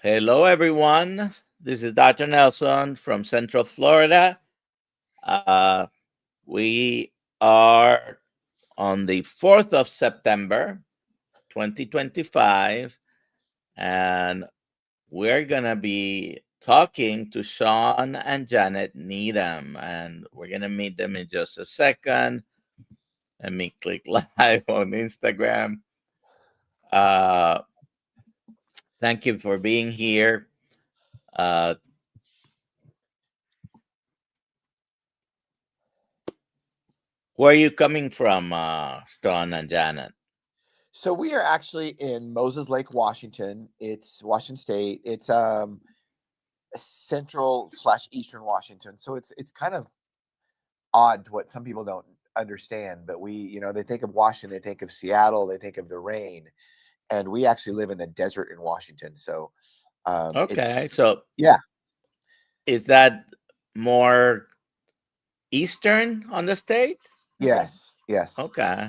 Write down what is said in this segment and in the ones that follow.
Hello, everyone. This is Dr. Nelson from Central Florida. Uh, we are on the 4th of September, 2025, and we're going to be talking to Shawn and Janet Needham, and we're going to meet them in just a second. Let me click live on Instagram. Uh, Thank you for being here. Uh, where are you coming from, Shawn and Janet? So we are actually in Moses Lake, Washington. It's Washington State. It's central/eastern Washington. So it's kind of odd to what some people don't understand, but they think of Washington, they think of Seattle, they think of the rain, and we actually live in the desert in Washington. So Okay, it's so yeah, is that more eastern on the state? yes. Okay.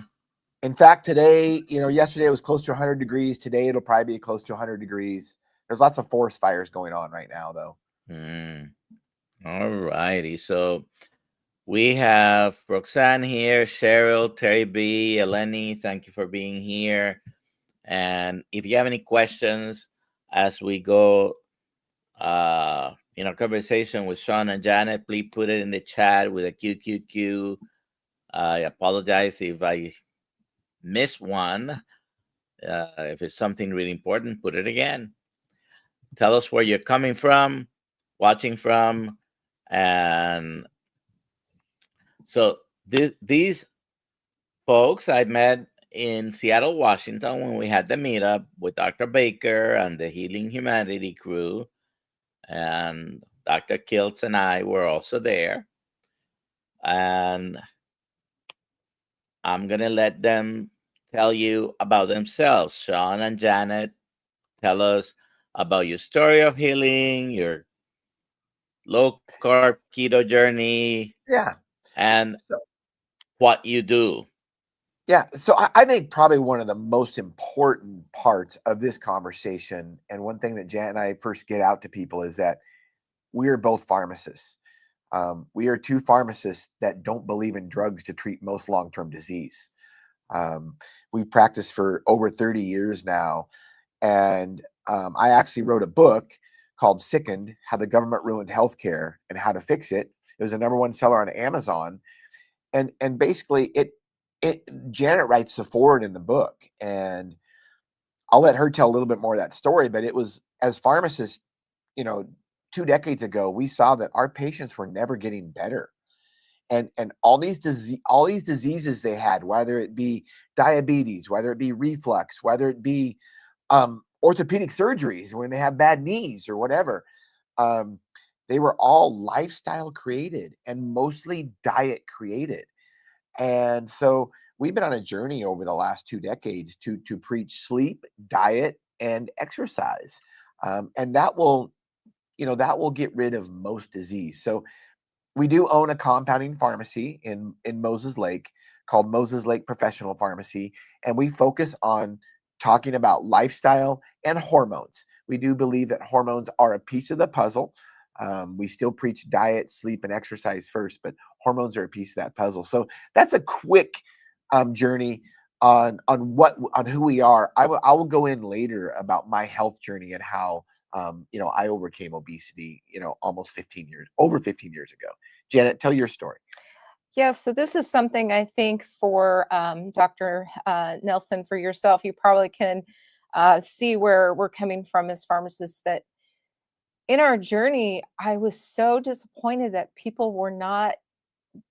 In fact, today, yesterday it was close to 100 degrees. Today it'll probably be close to 100 degrees. There's lots of forest fires going on right now, though. All righty. So we have Roxanne here, Cheryl, Terry B, Eleni. Thank you for being here. And if you have any questions as we go in our conversation with Shawn and Janet, please put it in the chat with a QQQ. I apologize if I miss one. If it's something really important, put it again. Tell us where you're coming from, watching from, and so these folks I met in Seattle, Washington, when we had the meetup with Dr. Baker and the Healing Humanity crew, and Dr. Kiltz and I were also there. And I'm gonna let them tell you about themselves. Shawn and Janet, tell us about your story of healing, your low carb keto journey, Yeah. and So, what you do. yeah. So I think probably one of the most important parts of this conversation, and one thing that Jan and I first get out to people is that we are both pharmacists. We are two pharmacists that don't believe in drugs to treat most long-term disease. We've practiced for over 30 years now. And I actually wrote a book called Sickened: How the Government Ruined Healthcare and How to Fix It. It was a #1 seller on Amazon. And basically it Janet writes the forward in the book. And I'll let her tell a little bit more of that story. But it was, as pharmacists, you know, 2 decades ago, we saw that our patients were never getting better. And all these diseases they had, whether it be diabetes, whether it be reflux, whether it be orthopedic surgeries when they have bad knees or whatever, um, they were all lifestyle created and mostly diet created. And so we've been on a journey over the last 2 decades to preach sleep, diet, and exercise, and that will get rid of most disease. So we do own a compounding pharmacy in Moses Lake called Moses Lake Professional Pharmacy, and we focus on talking about lifestyle and hormones. We do believe that hormones are a piece of the puzzle. We still preach diet, sleep, and exercise first, but hormones are a piece of that puzzle. So that's a quick journey on who we are. I will go in later about my health journey and how I overcame obesity, almost 15 years, over 15 years ago. Janet, tell your story. Yeah, so this is something I think for Dr. Nelson, for yourself, you probably can see where we're coming from as pharmacists. That in our journey, I was so disappointed that people were not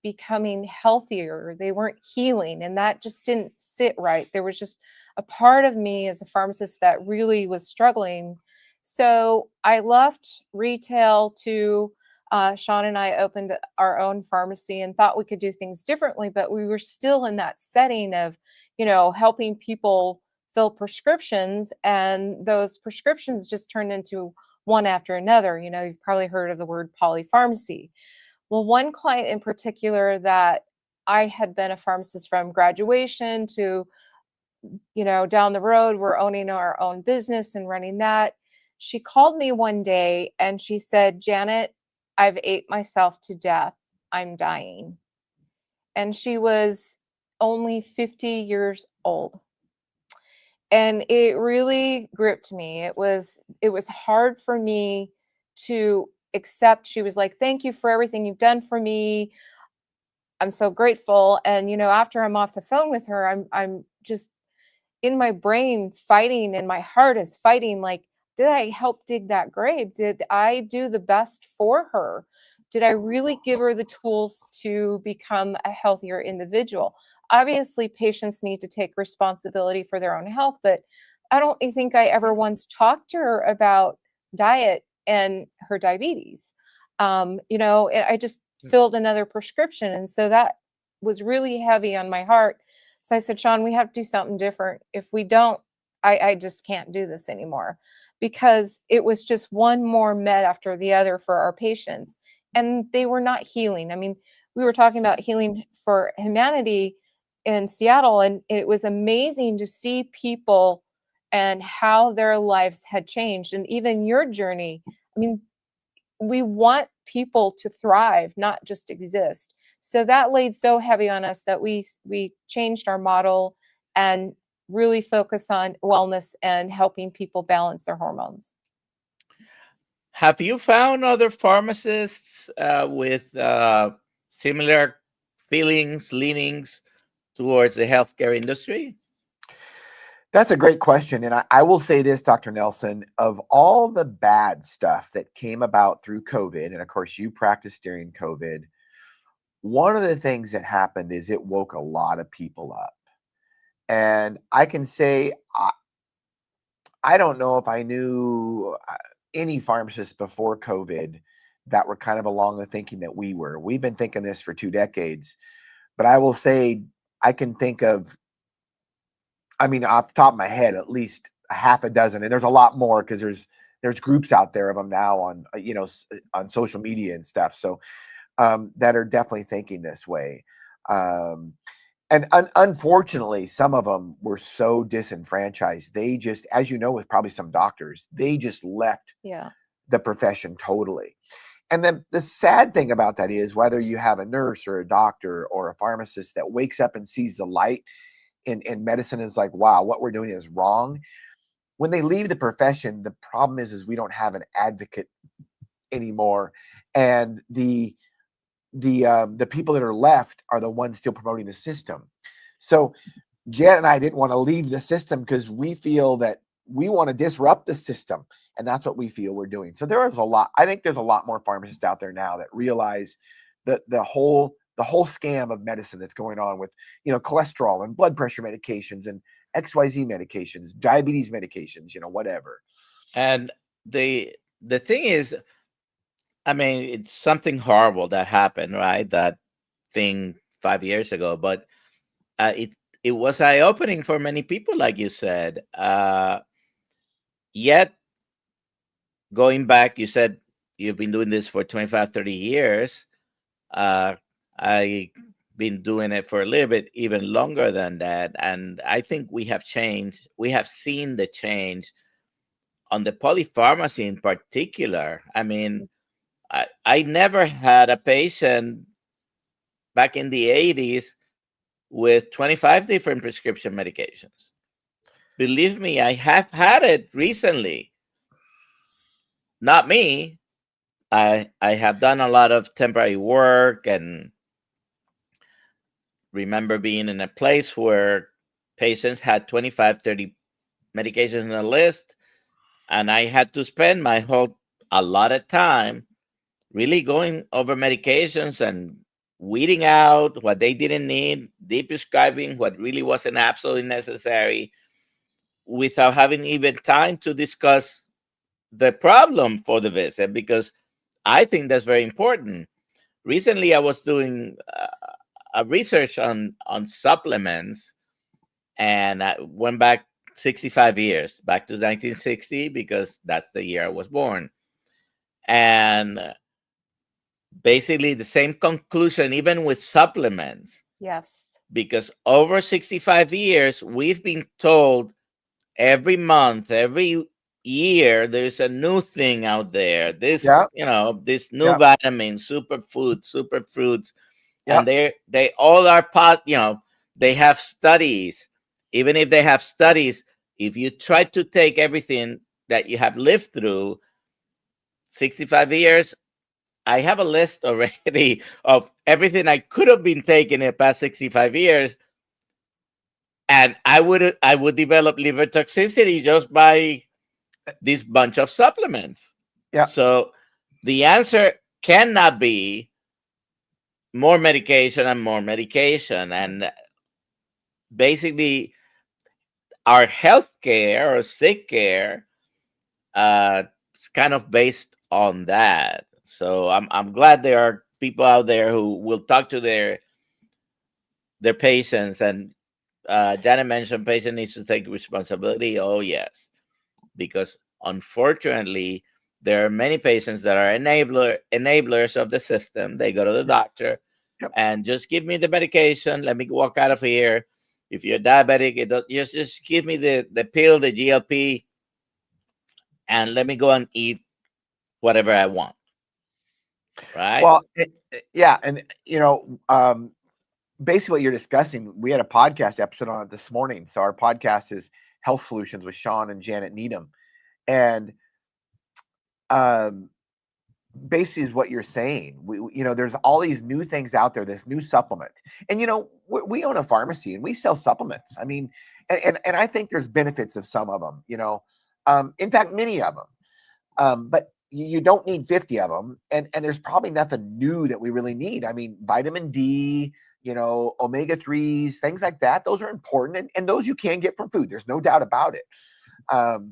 becoming healthier. They weren't healing, and that just didn't sit right. There was just a part of me as a pharmacist that really was struggling. So I left retail to Shawn and I opened our own pharmacy and thought we could do things differently, but we were still in that setting of, helping people fill prescriptions, and those prescriptions just turned into one after another. You've probably heard of the word polypharmacy. Well, one client in particular that I had been a pharmacist from graduation to, down the road, we're owning our own business and running that. She called me one day and she said, Janet, I've ate myself to death. I'm dying. And she was only 50 years old. And it really gripped me. It was hard for me to accept. She was like, thank you for everything you've done for me. I'm so grateful. And after I'm off the phone with her, I'm just in my brain fighting, and my heart is fighting, like, did I help dig that grave? Did I do the best for her? Did I really give her the tools to become a healthier individual? Obviously, patients need to take responsibility for their own health, but I don't think I ever once talked to her about diet and her diabetes. And I just filled another prescription. And so that was really heavy on my heart. So I said, Shawn, we have to do something different. If we don't, I just can't do this anymore, because it was just one more med after the other for our patients, and they were not healing. I mean, we were talking about healing for humanity in Seattle, and it was amazing to see people and how their lives had changed, and even your journey. I mean, we want people to thrive, not just exist. So that laid so heavy on us that we changed our model and really focus on wellness and helping people balance their hormones. Have you found other pharmacists with similar feelings, leanings towards the healthcare industry? That's a great question. And I will say this, Dr. Nelson, of all the bad stuff that came about through COVID, and of course you practiced during COVID, one of the things that happened is it woke a lot of people up. And I can say, I don't know if I knew any pharmacists before COVID that were kind of along the thinking that we were. We've been thinking this for 2 decades. But I will say, I can think of, I mean, off the top of my head, at least a half a dozen, and there's a lot more because there's groups out there of them now on on social media and stuff. So that are definitely thinking this way. And unfortunately, some of them were so disenfranchised. They just, as you know, with probably some doctors, they just left the profession totally. And then the sad thing about that is, whether you have a nurse or a doctor or a pharmacist that wakes up and sees the light in medicine, is like, wow, what we're doing is wrong. When they leave the profession, the problem is we don't have an advocate anymore. And the people that are left are the ones still promoting the system. So Janet and I didn't want to leave the system because we feel that we want to disrupt the system, and that's what we feel we're doing. So there is a lot. I think there's a lot more pharmacists out there now that realize that the whole scam of medicine that's going on with cholesterol and blood pressure medications and XYZ medications, diabetes medications, whatever. And the thing is, I mean, it's something horrible that happened, right? That thing 5 years ago, but it was eye-opening for many people, like you said. Yet, going back, you said you've been doing this for 25, 30 years. I've been doing it for a little bit, even longer than that. And I think we have changed. We have seen the change on the polypharmacy in particular. I mean, I never had a patient back in the 80s with 25 different prescription medications. Believe me, I have had it recently. Not me. I have done a lot of temporary work, and remember being in a place where patients had 25, 30 medications on the list, and I had to spend a lot of time really going over medications and weeding out what they didn't need, de-prescribing what really wasn't absolutely necessary, without having even time to discuss the problem for the visit, because I think that's very important. Recently, I was doing a research on supplements, and I went back 65 years, back to 1960, because that's the year I was born. And basically the same conclusion, even with supplements. Yes. Because over 65 years, we've been told every month, every year there's a new thing out there. Yeah. This new Yeah. vitamin, superfruits, Yeah. and they all are they have studies. Even if they have studies, if you try to take everything that you have lived through 65 years, I have a list already of everything I could have been taking in the past 65 years, and I would develop liver toxicity just by this bunch of supplements. Yeah. So the answer cannot be more medication and more medication. And basically, our health care or sick care is kind of based on that. So I'm glad there are people out there who will talk to their patients. And Janet mentioned patient needs to take responsibility. Oh yes, because unfortunately there are many patients that are enablers of the system. They go to the doctor Yep. and just give me the medication. Let me walk out of here. If you're diabetic, just give me the pill, the GLP, and let me go and eat whatever I want. Right? Well, yeah, and basically what you're discussing, we had a podcast episode on it this morning. So our podcast is Health Solutions with Shawn and Janet Needham, and basically is what you're saying. There's all these new things out there, this new supplement, and we own a pharmacy and we sell supplements. I mean, and I think there's benefits of some of them. In fact, many of them, but you don't need 50 of them, and there's probably nothing new that we really need. I mean, vitamin D, omega-3s, things like that, those are important, and those you can get from food. There's no doubt about it. But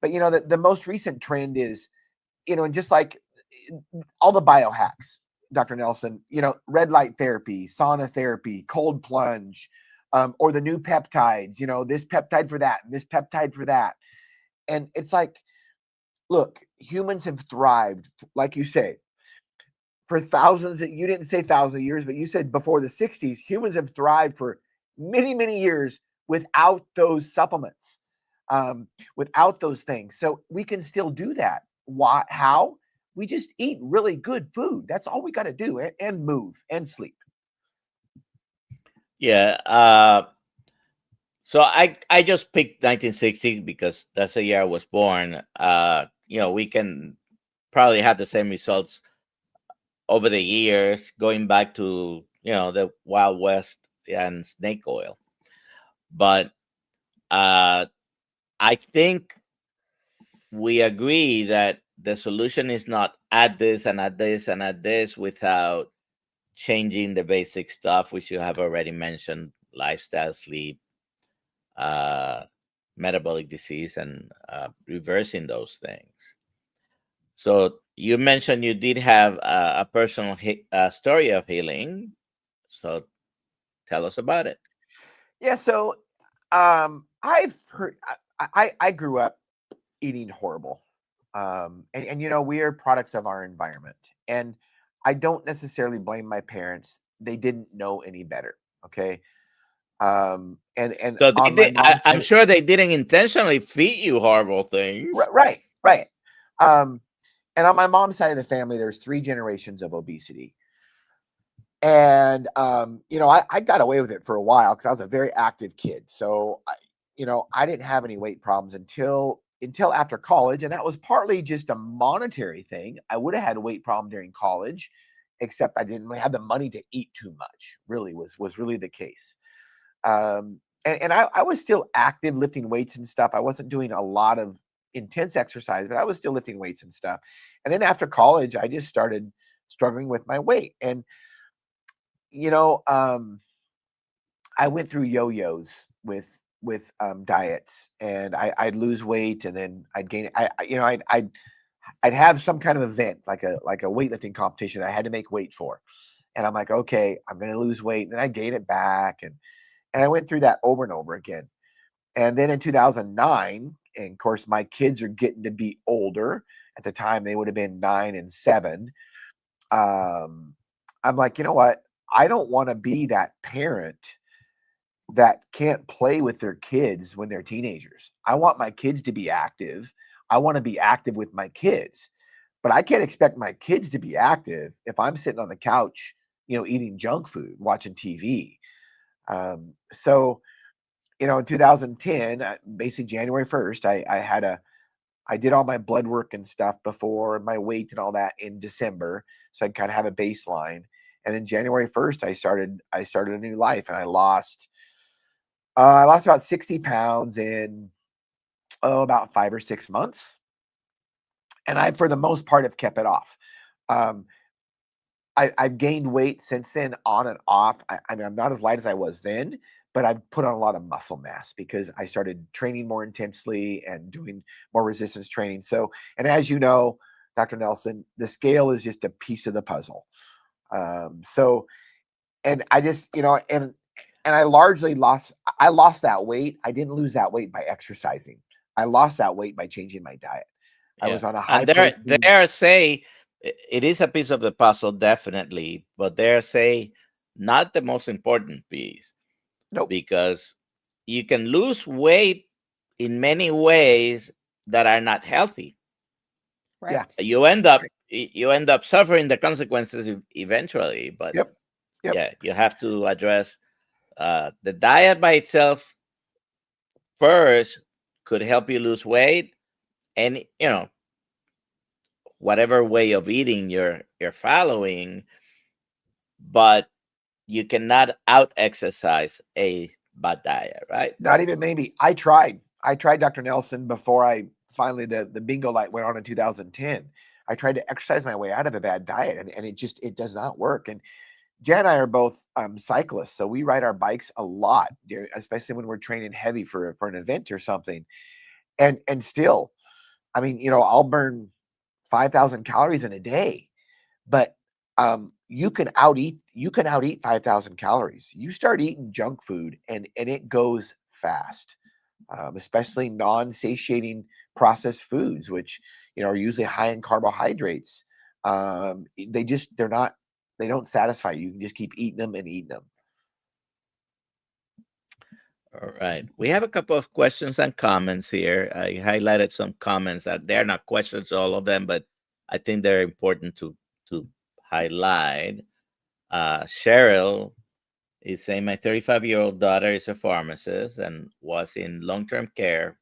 the most recent trend is, and just like all the biohacks, Dr. Nelson, red light therapy, sauna therapy, cold plunge, or the new peptides, this peptide for that, and this peptide for that. And it's like, look, humans have thrived, like you say, for thousands. You didn't say thousands of years, but you said before the 60s, humans have thrived for many, many years without those supplements, without those things. So we can still do that. Why? How? We just eat really good food. That's all we got to do, and move and sleep. Yeah. So I just picked 1960 because that's the year I was born. We can probably have the same results over the years, going back to the Wild West and snake oil. But I think we agree that the solution is not add this and add this and add this without changing the basic stuff, which you have already mentioned: lifestyle, sleep, metabolic disease, and reversing those things. So you mentioned you did have a personal story of healing. So tell us about it. Yeah. So I've heard, I grew up eating horrible. And we are products of our environment. And I don't necessarily blame my parents. They didn't know any better. Okay. And So on my mom's I'm side, sure they didn't intentionally feed you horrible things. right. And on my mom's side of the family, there's 3 generations of obesity. And I got away with it for a while because I was a very active kid. So I didn't have any weight problems until after college, and that was partly just a monetary thing. I would have had a weight problem during college, except I didn't have the money to eat too much. Really was really the case. And I was still active, lifting weights and stuff. I wasn't doing a lot of intense exercise, but I was still lifting weights and stuff. And then after college, I just started struggling with my weight. And I went through yo-yos with diets, and I'd lose weight and then I'd gain it. I'd have some kind of event like a weightlifting competition that I had to make weight for. And I'm like, okay, I'm going to lose weight. And then I gain it back. And I went through that over and over again. And then in 2009, and of course, my kids are getting to be older. At the time, they would have been 9 and 7. I'm like, you know what? I don't want to be that parent that can't play with their kids when they're teenagers. I want my kids to be active. I want to be active with my kids, but I can't expect my kids to be active if I'm sitting on the couch, eating junk food, watching TV. So, in 2010, basically January 1st, I did all my blood work and stuff before, my weight and all that in December, so I'd kind of have a baseline. And then January 1st, I started a new life, and I lost about 60 pounds in about 5 or 6 months, and I, for the most part, have kept it off. Um, I've gained weight since then, on and off. I mean, I'm not as light as I was then, but I've put on a lot of muscle mass because I started training more intensely and doing more resistance training. So, and as you know, Dr. Nelson, the scale is just a piece of the puzzle. So, and I just, and I largely lost that weight. I didn't lose that weight by exercising. I lost that weight by changing my diet. I was on a high And there, protein. say it is a piece of the puzzle, definitely, but there say not the most important piece. Nope. Because you can lose weight in many ways that are not healthy. Right. Yeah. You end up suffering the consequences eventually. But Yep. yeah, you have to address the diet by itself first could help you lose weight, and whatever way of eating you're following, but you cannot out exercise a bad diet, right? Not even maybe. I tried Dr. Nelson before I finally, the bingo light went on in 2010. I tried to exercise my way out of a bad diet, and it does not work. And Jan and I are both cyclists, so we ride our bikes a lot, especially when we're training heavy for an event or something. And still, I mean, I'll burn 5,000 calories in a day, but you can out eat 5,000 calories. You start eating junk food, and it goes fast, especially non-satiating processed foods, which are usually high in carbohydrates. They don't satisfy you. You can just keep eating them and eating them. All right. We have a couple of questions and comments here. I highlighted some comments that they're not questions, all of them, but I think they're important to highlight. Cheryl is saying, my 35-year-old daughter is a pharmacist and was in long-term care,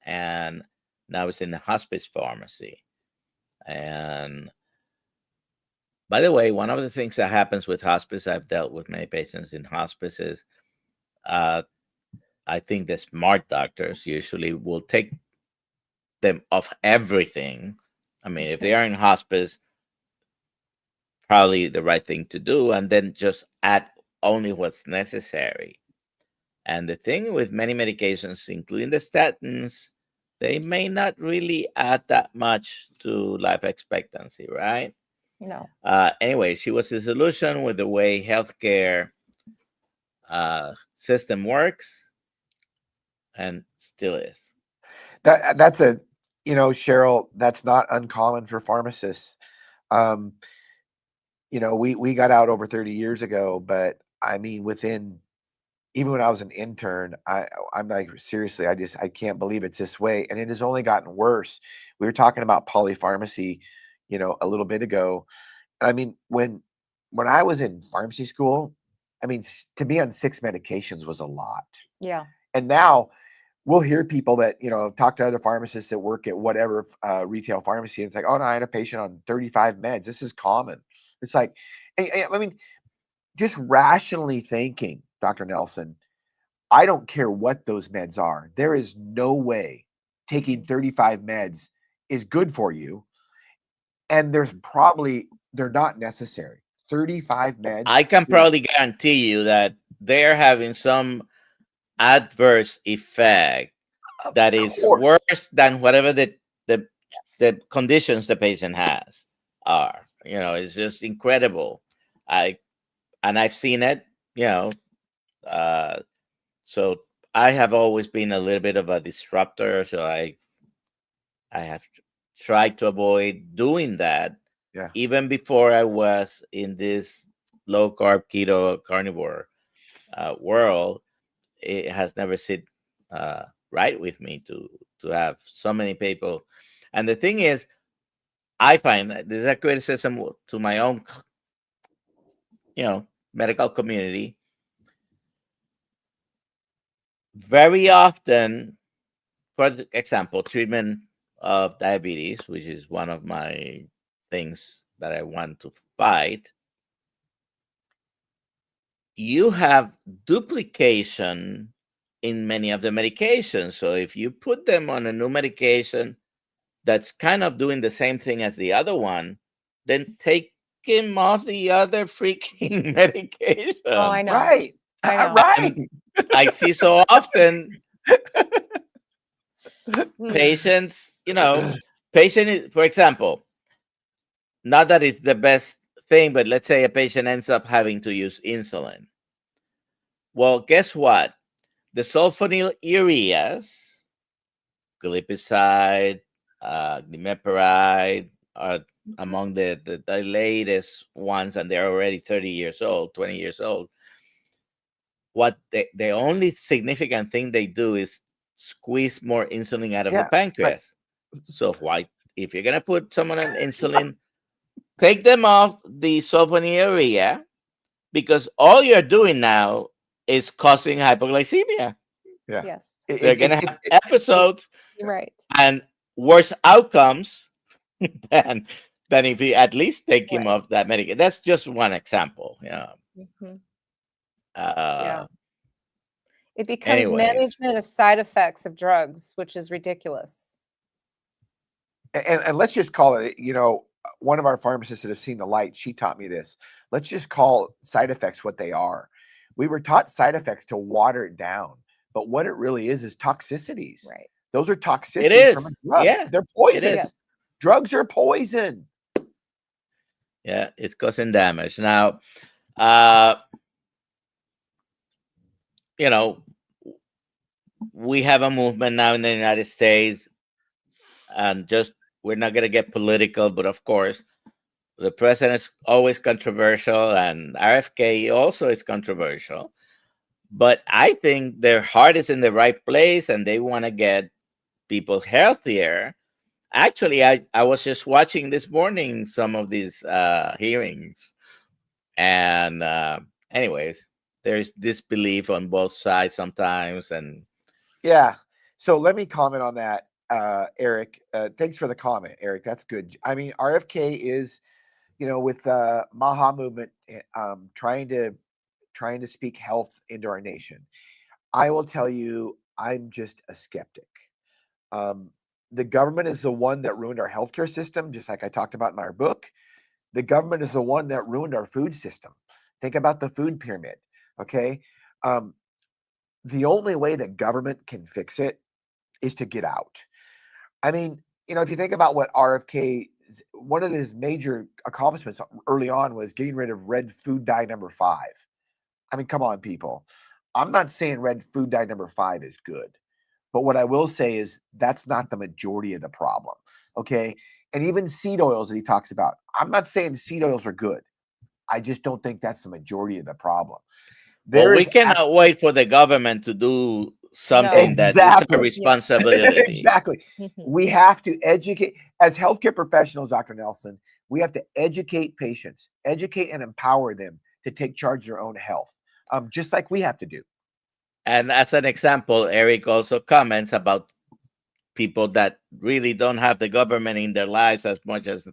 and now is in the hospice pharmacy. And by the way, one of the things that happens with hospice, I've dealt with many patients in hospices. I think the smart doctors usually will take them off everything. I mean, if they are in hospice, probably the right thing to do, and then just add only what's necessary. And the thing with many medications, including the statins, they may not really add that much to life expectancy, right? No. Anyway, she was disillusioned with the way healthcare system works, and still is. That's Cheryl, that's not uncommon for pharmacists. We got out over 30 years ago, but I mean, even when I was an intern, I'm like, seriously, I can't believe it's this way. And it has only gotten worse. We were talking about polypharmacy, a little bit ago. I mean, when I was in pharmacy school, I mean, to be on 6 medications was a lot. Yeah. And now we'll hear people that, talk to other pharmacists that work at whatever retail pharmacy. And it's like, oh, no, I had a patient on 35 meds. This is common. It's like, I mean, just rationally thinking, Dr. Nelson, I don't care what those meds are. There is no way taking 35 meds is good for you. And they're not necessary. 35 meds. I can probably guarantee you that they're having some adverse effect that is worse than whatever the conditions the patient has are. It's just incredible. I've seen it, so I have always been a little bit of a disruptor, so I have tried to avoid doing that. Yeah. Even before I was in this low carb keto carnivore world, it has never sit right with me to have so many people. And the thing is, I find that this is a criticism to my own, medical community. Very often, for example, treatment of diabetes, which is one of my things that I want to fight, you have duplication in many of the medications. So if you put them on a new medication that's kind of doing the same thing as the other one, then take him off the other freaking medication. Oh, I know. Right. I know. Right. I see so often Mm. patients, patient is, for example, not that it's the best thing, but let's say a patient ends up having to use insulin. Well, guess what? The sulfonylureas, glipizide, glimepiride are among the latest ones, and they're already 30 years old, 20 years old. What the only significant thing they do is squeeze more insulin out of the Yeah, right. pancreas. So why, if you're gonna put someone on insulin, take them off the sulfonylurea, because all you're doing now is causing hypoglycemia. Yeah. Yes. They're gonna have episodes You're right. and worse outcomes than if you at least take him Right. off that medication. That's just one example. Mhm. Uh, Yeah. It becomes anyways, management of side effects of drugs, which is ridiculous. And let's just call it, one of our pharmacists that have seen the light, she taught me this. Let's just call side effects what they are. We were taught side effects to water it down, but what it really is toxicities. Right. Those are toxicities it is. from a drug. Yeah, They're poison. it is. Drugs are poison. Yeah, it's causing damage. Now, we have a movement now in the United States, and just, we're not going to get political, but of course, the president is always controversial, and RFK also is controversial. But I think their heart is in the right place, and they want to get people healthier. Actually, I was just watching this morning some of these hearings, and anyways, there's disbelief on both sides sometimes, and Yeah. So let me comment on that, Eric. Thanks for the comment, Eric. That's good. I mean, RFK is, with the Maha movement, trying to speak health into our nation. I will tell you, I'm just a skeptic. The government is the one that ruined our healthcare system, just like I talked about in our book. The government is the one that ruined our food system. Think about the food pyramid. Okay. The only way that government can fix it is to get out. I mean, if you think about what RFK, one of his major accomplishments early on was getting rid of red food dye number 5. I mean, come on, people. I'm not saying red food dye number 5 is good, but what I will say is that's not the majority of the problem. Okay. And even seed oils that he talks about, I'm not saying seed oils are good. I just don't think that's the majority of the problem. we cannot wait for the government to do something that is Exactly. a responsibility. Exactly. We have to educate, as healthcare professionals, Dr. Nelson, we have to educate patients, educate and empower them to take charge of their own health, just like we have to do. And as an example, Eric also comments about people that really don't have the government in their lives as much as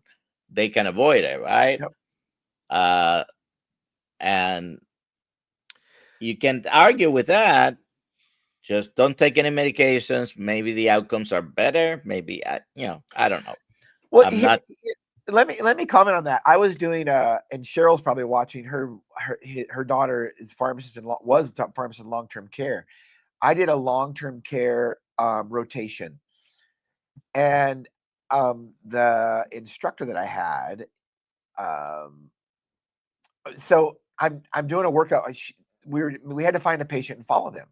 they can avoid it, right? Yep. And you can argue with that. Just don't take any medications. Maybe the outcomes are better. Maybe I don't know. Well, let me comment on that. I was doing and Cheryl's probably watching. Her daughter is was a pharmacist in long-term care. I did a long-term care rotation, and the instructor that I had, so I'm doing a workout. We had to find a patient and follow them,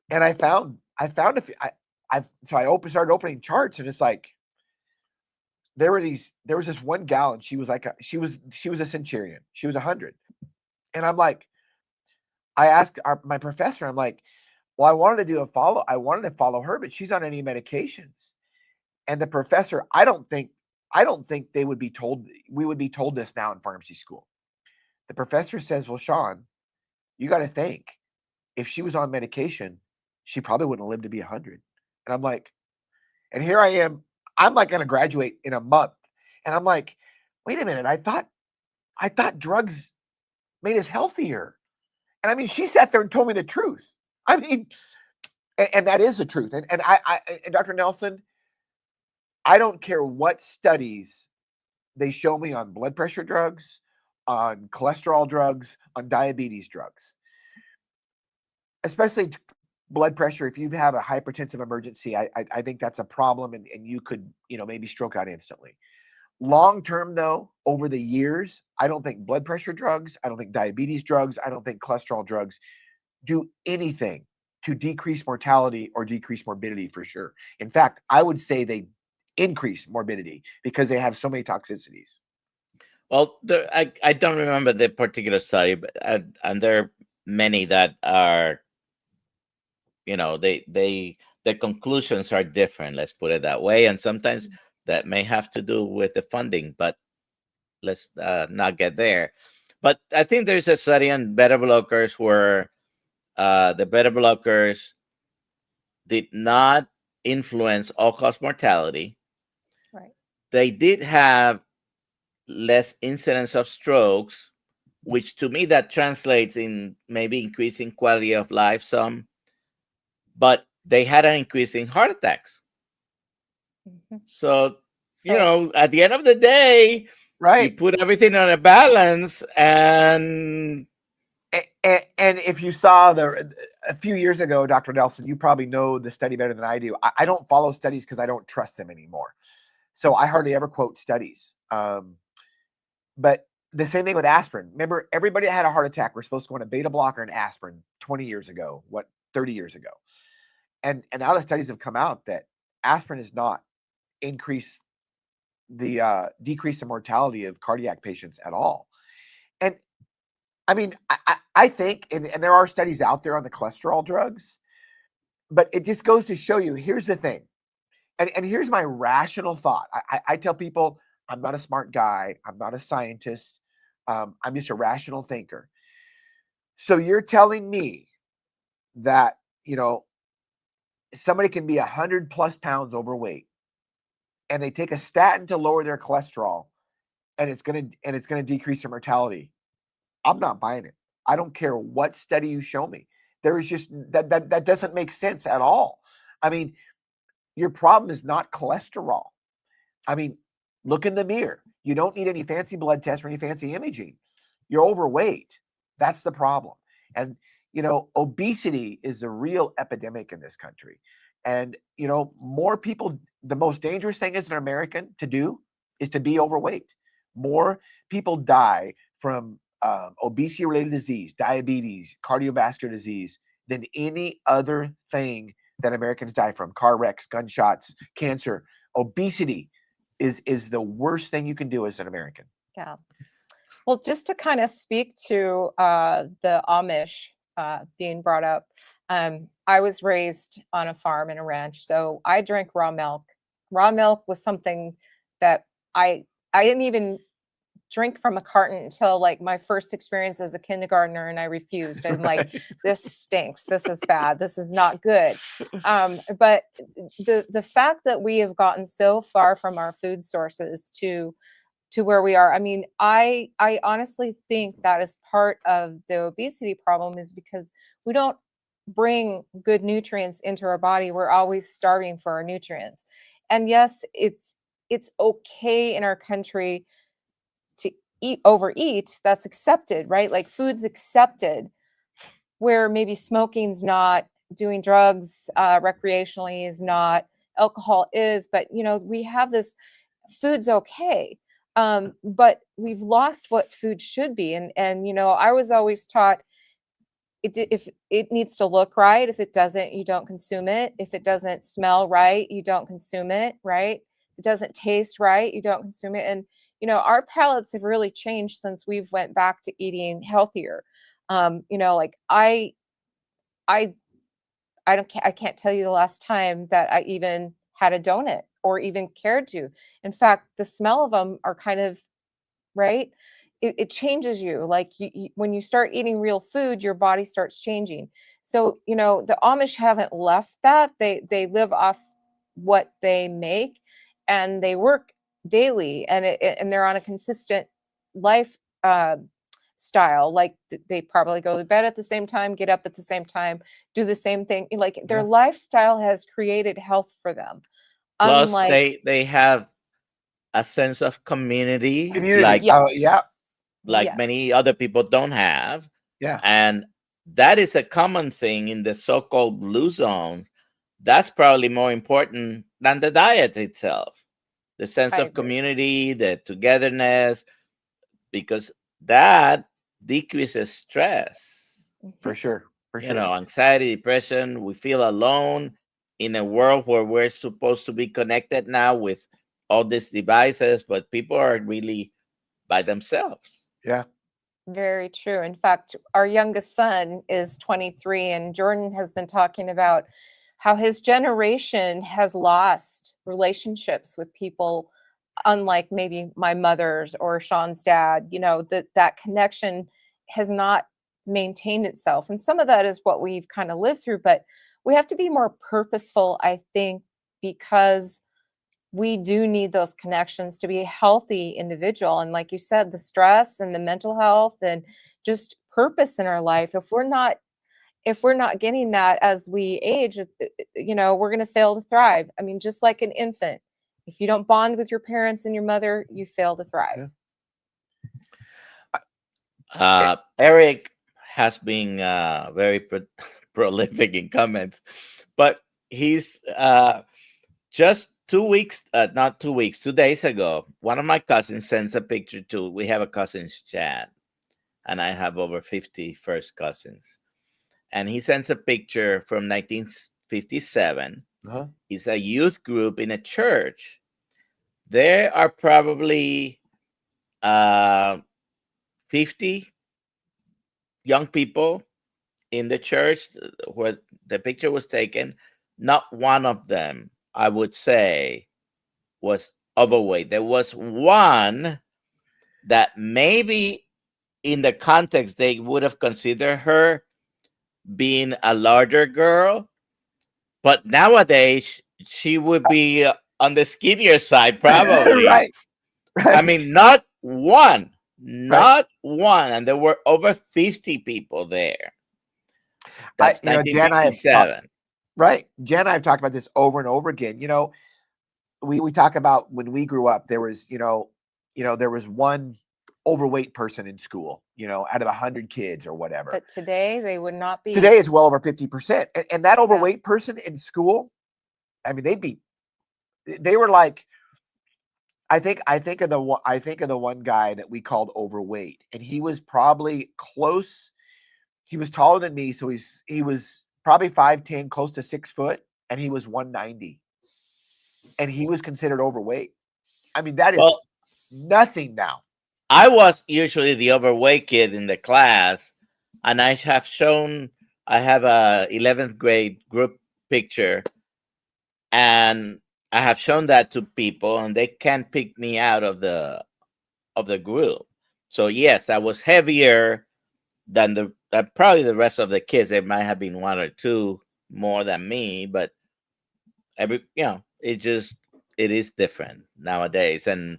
and I found so I started opening charts, and it's like there was this one gal, and she was like she was a centurion. She was 100, and I'm like, I asked my professor, I'm like, Well, I wanted to follow her, but she's on any medications. And the professor, I don't think we would be told this now in pharmacy school. The professor says, well, Shawn, you got to think, if she was on medication, she probably wouldn't live to be 100. And I'm like, and here I am, I'm like going to graduate in a month. And I'm like, wait a minute, I thought drugs made us healthier. And I mean, she sat there and told me the truth. I mean, and that is the truth. And Dr. Nelson, I don't care what studies they show me on blood pressure drugs, on cholesterol drugs, on diabetes drugs, especially blood pressure. If you have a hypertensive emergency, I think that's a problem, and you could, maybe stroke out instantly. Long term, though, over the years, I don't think blood pressure drugs, I don't think diabetes drugs, I don't think cholesterol drugs do anything to decrease mortality or decrease morbidity for sure. In fact, I would say they increase morbidity because they have so many toxicities. Well, I don't remember the particular study, but and there are many that are, the conclusions are different. Let's put it that way, and sometimes that may have to do with the funding, but let's not get there. But I think there's a study on beta blockers where the beta blockers did not influence all-cause mortality. Right. They did have less incidence of strokes, which to me that translates in maybe increasing quality of life some, but they had an increase in heart attacks. Mm-hmm. So, at the end of the day, right, you put everything on a balance, and if you saw a few years ago, Dr. Nelson, you probably know the study better than I do. I don't follow studies because I don't trust them anymore. So I hardly ever quote studies. But the same thing with aspirin. Remember, everybody that had a heart attack were supposed to go on a beta blocker and aspirin 20 years ago, 30 years ago. And now the studies have come out that aspirin has not increased the decrease in mortality of cardiac patients at all. And I mean, I think, and there are studies out there on the cholesterol drugs, but it just goes to show you, here's the thing. And here's my rational thought. I tell people, I'm not a smart guy. I'm not a scientist. I'm just a rational thinker. So you're telling me that, somebody can be 100+ pounds overweight and they take a statin to lower their cholesterol and it's going to decrease their mortality. I'm not buying it. I don't care what study you show me. There is just that doesn't make sense at all. I mean, your problem is not cholesterol. I mean, look in the mirror. You don't need any fancy blood tests or any fancy imaging. You're overweight. That's the problem. And, obesity is a real epidemic in this country. And, more people, the most dangerous thing as an American to do is to be overweight. More people die from obesity-related disease, diabetes, cardiovascular disease than any other thing that Americans die from. Car wrecks, gunshots, cancer. Obesity is the worst thing you can do as an American. Yeah. Well, just to kind of speak to the Amish being brought up, I was raised on a farm and a ranch, so I drank raw milk. Raw milk was something that I didn't even drink from a carton until like my first experience as a kindergartner, and I refused. I'm like, this stinks. This is bad. This is not good. But the fact that we have gotten so far from our food sources to where we are, I mean, I honestly think that is part of the obesity problem, is because we don't bring good nutrients into our body. We're always starving for our nutrients. And yes, it's okay in our country to overeat. That's accepted, right? Like food's accepted, where maybe smoking's not, doing drugs recreationally is not, alcohol is, but we have this, food's okay. But we've lost what food should be. And I was always taught, if it needs to look right, if it doesn't, you don't consume it. If it doesn't smell right, you don't consume it, right? If it doesn't taste right, you don't consume it. And our palates have really changed since we've went back to eating healthier. Like I I can't tell you the last time that I even had a donut or even cared to. In fact, the smell of them are kind of, right? It changes you. Like when you start eating real food, your body starts changing. So, the Amish haven't left that. They live off what they make, and they work daily, and and they're on a consistent life style. Like they probably go to bed at the same time, get up at the same time, do the same thing. Like their Yeah. lifestyle has created health for them. Plus, Unlike, they have a sense of community, Community. Oh, yeah. like yes, many other people don't have. Yeah. And that is a common thing in the so-called blue zones. That's probably more important than the diet itself. The sense I of agree. community, the togetherness, because that decreases stress. For sure. For You sure. know, anxiety, depression. We feel alone in a world where we're supposed to be connected now with all these devices, but people are really by themselves. Yeah. Very true. In fact, our youngest son is 23, and Jordan has been talking about how his generation has lost relationships with people, unlike maybe my mother's or Sean's dad. That connection has not maintained itself. And some of that is what we've kind of lived through, but we have to be more purposeful, I think, because we do need those connections to be a healthy individual. And like you said, the stress and the mental health and just purpose in our life, if we're not getting that as we age, we're going to fail to thrive. I mean, just like an infant, if you don't bond with your parents and your mother, you fail to thrive. Eric has been very prolific in comments, but he's just 2 weeks, not 2 weeks, 2 days ago, one of my cousins sends a picture to, we have a cousins chat, and I have over 50 first cousins. And he sends a picture from 1957. Uh-huh. It's a youth group in a church. There are probably 50 young people in the church where the picture was taken. Not one of them, I would say, was overweight. There was one that maybe in the context they would have considered her being a larger girl, but nowadays she would be on the skinnier side probably. Right. I mean, not one, Right. and there were over 50 people there. That's Jen and I have 1957. right. Jen and I have talked about this over and over again. We talk about when we grew up, there was, there was one overweight person in school, out of 100 kids or whatever. But today they would not be. Today is well over 50%. And that overweight person in school, I mean, they were like, I think of the one guy that we called overweight, and he was probably close. He was taller than me, so he was probably 5'10", close to 6 foot, and he was 190. And he was considered overweight. I mean, that is nothing now. I was usually the overweight kid in the class, and I have a 11th grade group picture, and I have shown that to people, and they can't pick me out of the group. So yes, I was heavier than probably the rest of the kids. There might have been one or two more than me, but it is different nowadays. And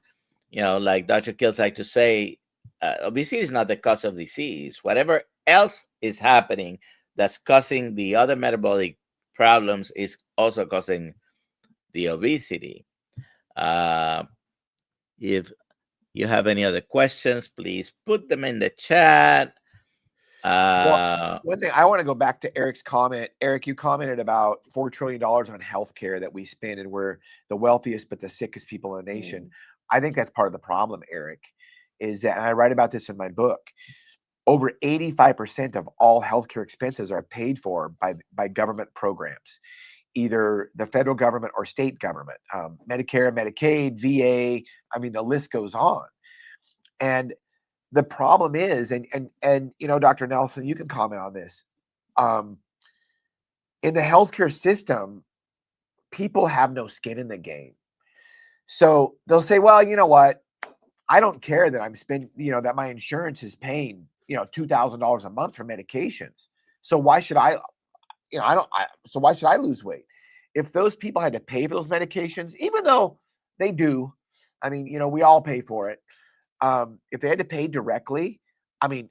like Dr. Kiltz like to say, obesity is not the cause of disease. Whatever else is happening that's causing the other metabolic problems is also causing the obesity. If you have any other questions, please put them in the chat. One thing I want to go back to Eric's comment. Eric, you commented about $4 trillion on healthcare that we spend, and we're the wealthiest but the sickest people in the nation. I think that's part of the problem, Eric, is that, and I write about this in my book, over 85% of all healthcare expenses are paid for by government programs, either the federal government or state government, Medicare, Medicaid, VA. I mean, the list goes on. And the problem is, and Dr. Nelson, you can comment on this. in the healthcare system, people have no skin in the game. So they'll say, well, you know what? I don't care that I'm spending, that my insurance is paying, $2,000 a month for medications. So why should I, so why should I lose weight? If those people had to pay for those medications, even though they do, I mean, we all pay for it. If they had to pay directly, I mean,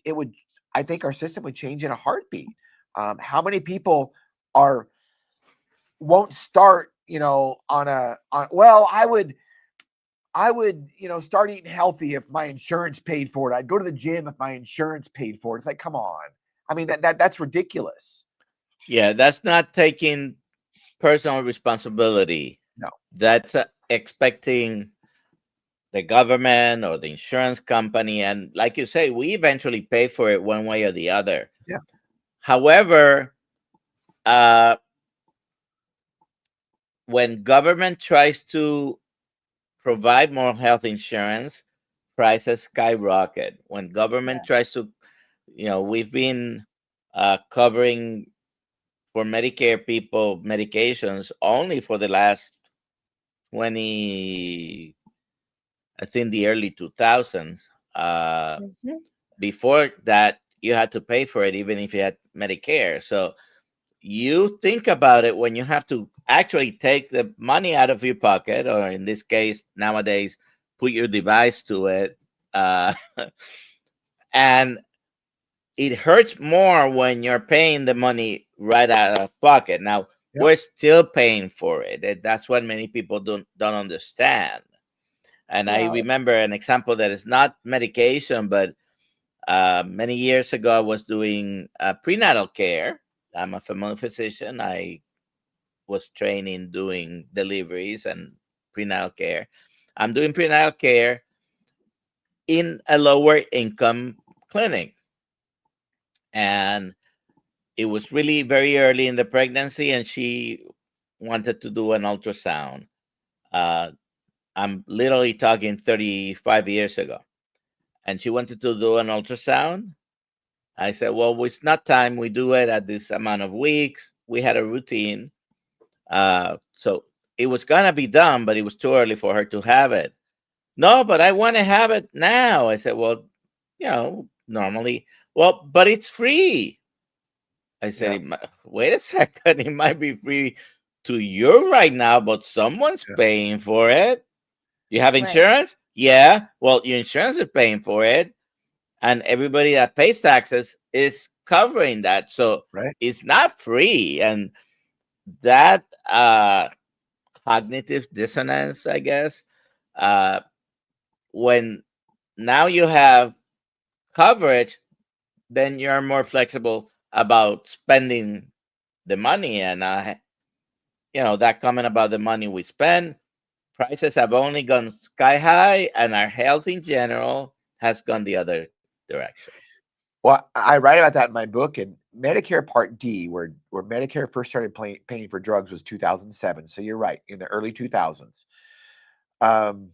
I think our system would change in a heartbeat. How many people won't start, well, I would, start eating healthy if my insurance paid for it. I'd go to the gym if my insurance paid for it. It's like, come on. I mean, that's ridiculous. Yeah, that's not taking personal responsibility. No. That's expecting the government or the insurance company. And like you say, we eventually pay for it one way or the other. Yeah. However, when government tries to provide more health insurance, prices skyrocket. When government tries to, we've been covering for Medicare people medications only for the last 20, I think the early 2000s. Before that, you had to pay for it even if you had Medicare. So you think about it when you have to actually take the money out of your pocket, or in this case, nowadays, put your device to it. And it hurts more when you're paying the money right out of pocket. Now, we're still paying for it. That's what many people don't understand. And I remember an example that is not medication, but many years ago, I was doing prenatal care. I'm a family physician. I was trained in doing deliveries and prenatal care. I'm doing prenatal care in a lower income clinic. And it was really very early in the pregnancy, and she wanted to do an ultrasound. I'm literally talking 35 years ago. And she wanted to do an ultrasound. I said, well, it's not time. We do it at this amount of weeks. We had a routine. So it was going to be done, but it was too early for her to have it. No, but I want to have it now. I said, well, normally, but it's free. I said, wait a second. It might be free to you right now, but someone's paying for it. You have insurance? Yeah. Well, your insurance is paying for it. And everybody that pays taxes is covering that. So it's not free. And that cognitive dissonance, I guess, when now you have coverage, then you're more flexible about spending the money. And, that comment about the money we spend, prices have only gone sky high, and our health in general has gone the other direction. Well, I write about that in my book. And Medicare Part D, where Medicare first started paying for drugs, was 2007. So you're right, in the early 2000s. And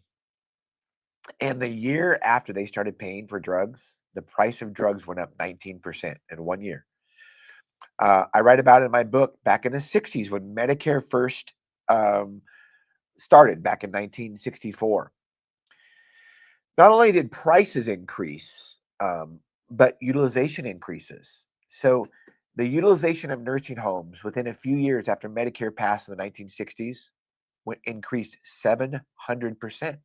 the year after they started paying for drugs, the price of drugs went up 19% in 1 year. I write about it in my book back in the 60s when Medicare first started back in 1964. Not only did prices increase, but utilization increases. So the utilization of nursing homes within a few years after Medicare passed in the 1960s increased 700%.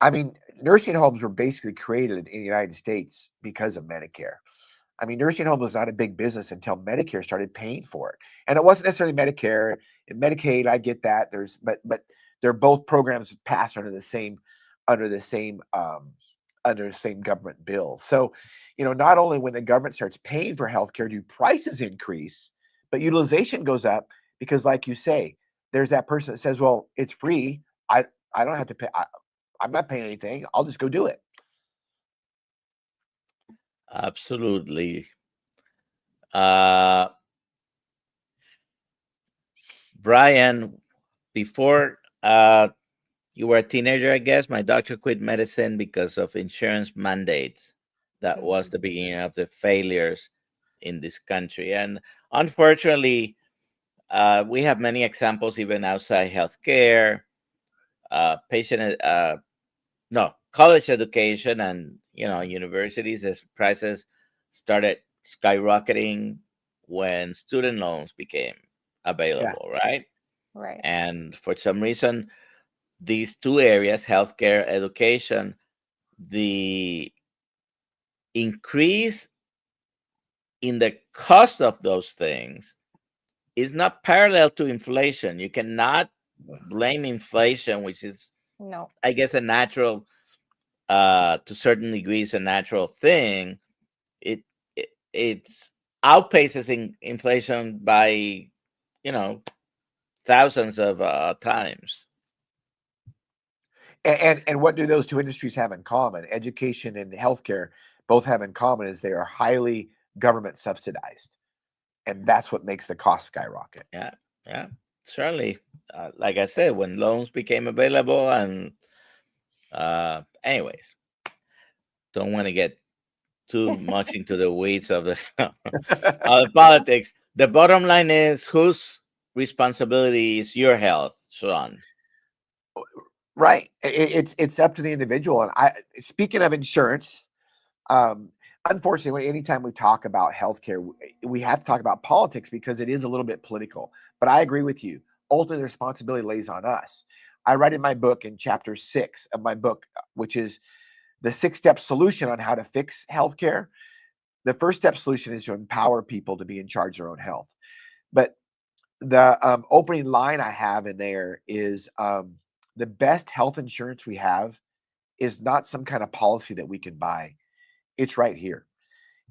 I mean, nursing homes were basically created in the United States because of Medicare. I mean, nursing home was not a big business until Medicare started paying for it. And it wasn't necessarily Medicare and Medicaid. I get that. But they're both programs passed under the same government bill. So, not only when the government starts paying for healthcare do prices increase, but utilization goes up because, like you say, there's that person that says, well, it's free. I don't have to pay. I'm not paying anything. I'll just go do it. Absolutely. Brian, before you were a teenager, I guess, my doctor quit medicine because of insurance mandates. That was the beginning of the failures. in this country. And unfortunately, we have many examples even outside healthcare, patient, no, college education, and universities. As prices started skyrocketing when student loans became Yeah. available, right? Right. And for some reason, these two areas, healthcare, education, the increase in the cost of those things is not parallel to inflation. You cannot blame inflation, which is, No. I guess, a natural, to certain degrees, a natural thing. It's outpaces inflation by, thousands of times. And what do those two industries have in common? Education and healthcare both have in common is they are highly government subsidized, and that's what makes the cost skyrocket. Yeah, yeah, certainly. Like I said, when loans became available, and anyways, don't want to get too much into the weeds of the politics. The bottom line is, whose responsibility is your health, Sean? Right. It's up to the individual. And I, speaking of insurance, um, unfortunately, anytime we talk about healthcare, we have to talk about politics because it is a little bit political. But I agree with you. Ultimately, the responsibility lays on us. I write in my book, in chapter 6 of my book, which is the 6-step solution on how to fix healthcare. The first step solution is to empower people to be in charge of their own health. But the opening line I have in there is, the best health insurance we have is not some kind of policy that we can buy. It's right here.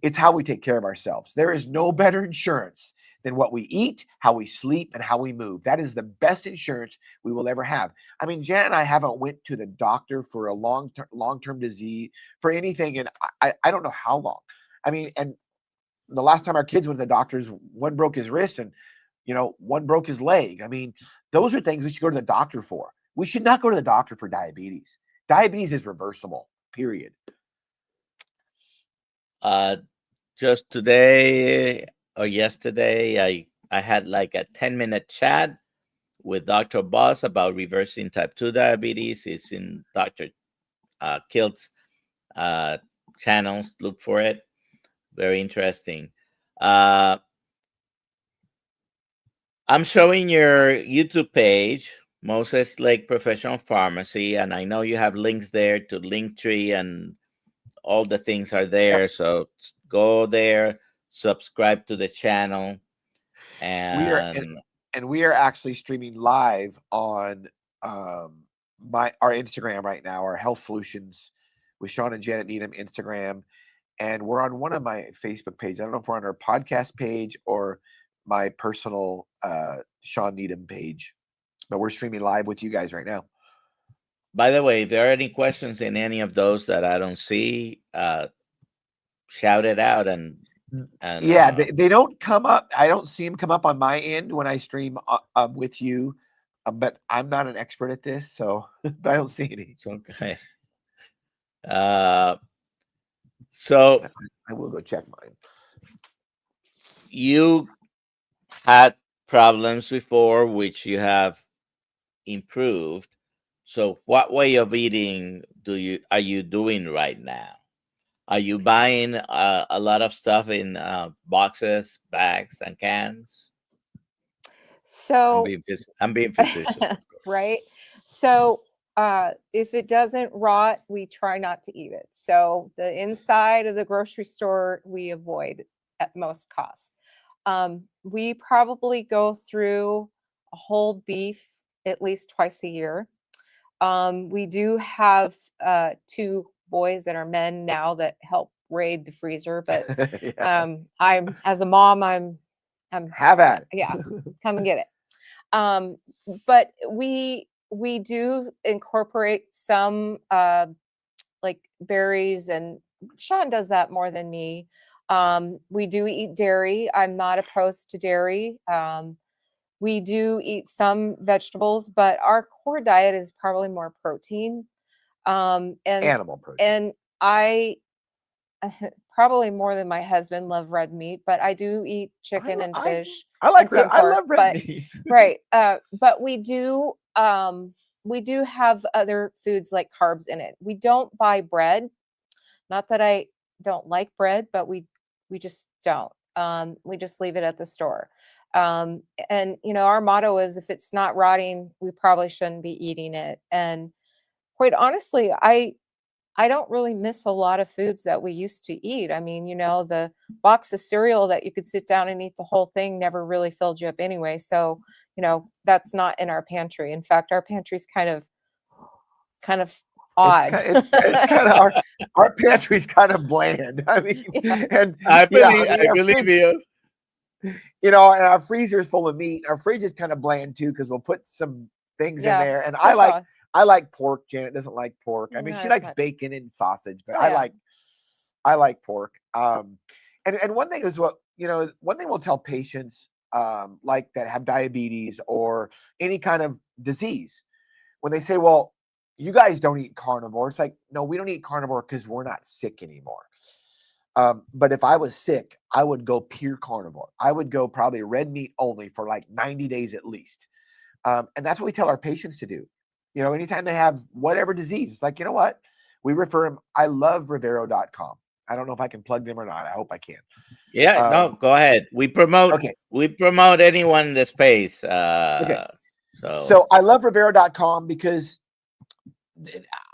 It's how we take care of ourselves. There is no better insurance than what we eat, how we sleep, and how we move. That is the best insurance we will ever have. I mean, Jan and I haven't went to the doctor for a long-term disease, for anything, and I don't know how long. I mean, and the last time our kids went to the doctors, one broke his wrist and one broke his leg. I mean, those are things we should go to the doctor for. We should not go to the doctor for diabetes. Diabetes is reversible, period. Uh, just today or yesterday, I had like a 10-minute chat with Dr. Boss about reversing type 2 diabetes. It's in Dr. Kilt's uh, channels. Look for it. Very interesting. Uh, I'm showing your YouTube page, Moses Lake Professional Pharmacy, and I know you have links there to Linktree, and all the things are Yep. there. So go there, subscribe to the channel, We are and and we are actually streaming live on our Instagram right now, our Health Solutions with Shawn and Janet Needham Instagram, and we're on one of my Facebook pages. I don't know if we're on our podcast page or my personal Shawn Needham page, but we're streaming live with you guys right now. by the way, if there are any questions in any of those that I don't see, shout it out, and Yeah, they don't come up. I don't see them come up on my end when I stream with you, but I'm not an expert at this, so but I don't see any. it's okay. Uh, so I will go check mine. you had problems before, which you have improved. So what way of eating are you doing right now? Are you buying a lot of stuff in boxes, bags, and cans? So, I'm being facetious, of course. right. So, if it doesn't rot, we try not to eat it. So, the inside of the grocery store, we avoid at most costs. We probably go through a whole beef at least twice a year. We do have 2 boys that are men now that help raid the freezer, but Yeah. I'm as a mom, I'm Have at it. yeah, come and get it. Um, but we do incorporate some like berries, and Sean does that more than me. We do eat dairy. I'm not opposed to dairy. We do eat some vegetables, but our core diet is probably more protein. And Animal protein. and I probably more than my husband, love red meat, but I do eat chicken and fish. I like and some I pork, love red but meat. right. But we do have other foods like carbs in it. We don't buy bread. Not that I don't like bread, but we just don't. We just leave it at the store. And our motto is if it's not rotting, we probably shouldn't be eating it. And quite honestly, I don't really miss a lot of foods that we used to eat. I mean, the box of cereal that you could sit down and eat the whole thing never really filled you up anyway. So, that's not in our pantry. In fact, our pantry's kind of odd. It's kind of our pantry's kind of bland. I mean, Yeah. and I yeah, believe, I mean, I believe you. and our freezer is full of meat. Our fridge is kind of bland too because we'll put some things in Yeah. there. And Cook I like pork. Janet doesn't like pork. I mean, Not she as likes much. bacon and sausage, but Oh, I yeah. like pork. And one thing is one thing we'll tell patients like that have diabetes or any kind of disease when they say, "Well, you guys don't eat carnivore." It's like, no, we don't eat carnivore because we're not sick anymore. But if I was sick, I would go pure carnivore. I would go probably red meat only for like 90 days at least. And that's what we tell our patients to do. Anytime they have whatever disease, it's like, you know what? We refer them. I love Rivero.com. I don't know if I can plug them or not. I hope I can. Yeah, no, go ahead. We promote anyone in the space. Okay. So So I love Rivero.com because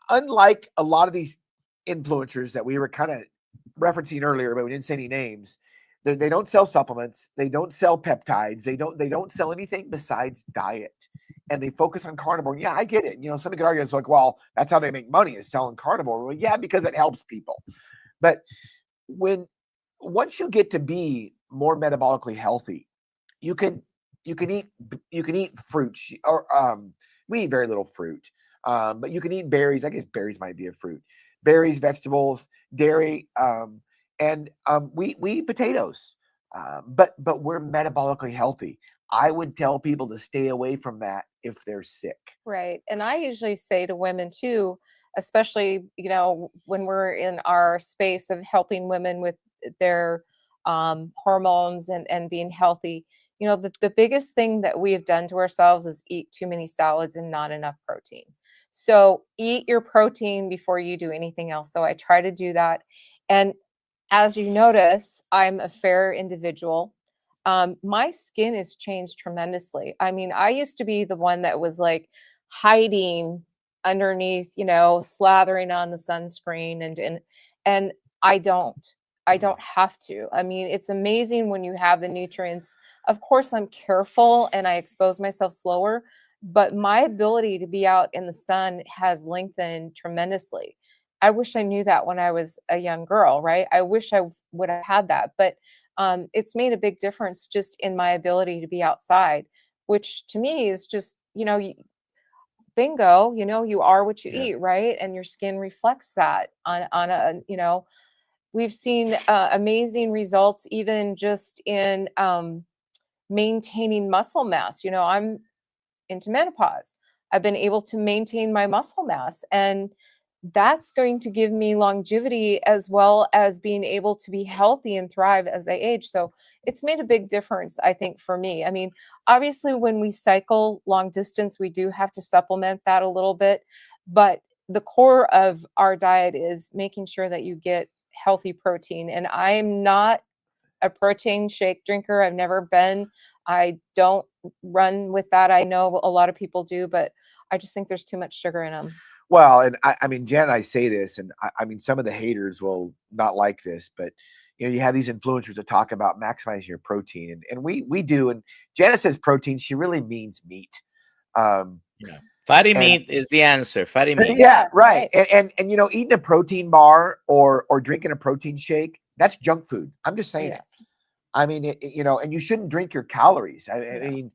unlike a lot of these influencers that we were kind of referencing earlier, but we didn't say any names, they don't sell supplements, they don't sell peptides, they don't sell anything besides diet, and they focus on carnivore. Yeah, I get it. Somebody could argue it's like, well, that's how they make money is selling carnivore. Well, yeah, because it helps people. But once you get to be more metabolically healthy, you can eat fruits, or we eat very little fruit, but you can eat berries. I guess berries might be a fruit. Berries, vegetables, dairy, and we eat potatoes. But we're metabolically healthy. I would tell people to stay away from that if they're sick. Right. And I usually say to women too, especially, when we're in our space of helping women with their hormones and being healthy, the biggest thing that we have done to ourselves is eat too many salads and not enough protein. So eat your protein before you do anything else. So I try to do that. And as you notice, I'm a fair individual. My skin has changed tremendously. I mean, I used to be the one that was like hiding underneath, slathering on the sunscreen and I don't. I don't have to. I mean, it's amazing when you have the nutrients. Of course, I'm careful and I expose myself slower, but my ability to be out in the sun has lengthened tremendously. I wish I knew that when I was a young girl, right? I wish I would have had that, but it's made a big difference just in my ability to be outside, which to me is just, bingo, you are what you Yeah. eat, right? And your skin reflects that on a, we've seen amazing results even just in maintaining muscle mass. I'm into menopause. I've been able to maintain my muscle mass, and that's going to give me longevity as well as being able to be healthy and thrive as I age. So it's made a big difference, I think, for me. I mean, obviously, when we cycle long distance, we do have to supplement that a little bit, but the core of our diet is making sure that you get healthy protein. And I'm not a protein shake drinker. I've never been. I don't run with that. I know a lot of people do, but I just think there's too much sugar in them. Well, and I mean, Jan and I say this, and I mean, some of the haters will not like this, but you have these influencers that talk about maximizing your protein, and we do. And Janet says protein; she really means meat. Um, yeah, fatty and meat is the answer. Fatty meat. yeah, right. And eating a protein bar or drinking a protein shake, that's junk food. I'm just saying it. Yes. I mean, and you shouldn't drink your calories. I No. mean,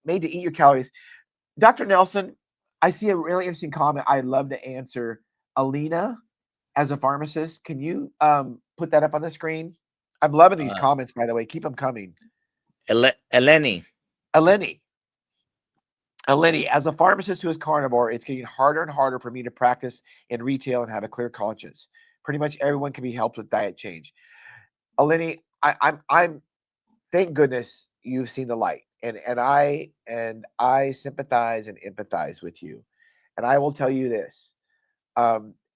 made to eat your calories. Dr. Nelson, I see a really interesting comment I'd love to answer. Alina, as a pharmacist, can you put that up on the screen? I'm loving these comments, by the way. Keep them coming. Eleni, as a pharmacist who is carnivore, it's getting harder and harder for me to practice in retail and have a clear conscience. Pretty much everyone can be helped with diet change. Eleni, I'm thank goodness you've seen the light, and I sympathize and empathize with you, and I will tell you this,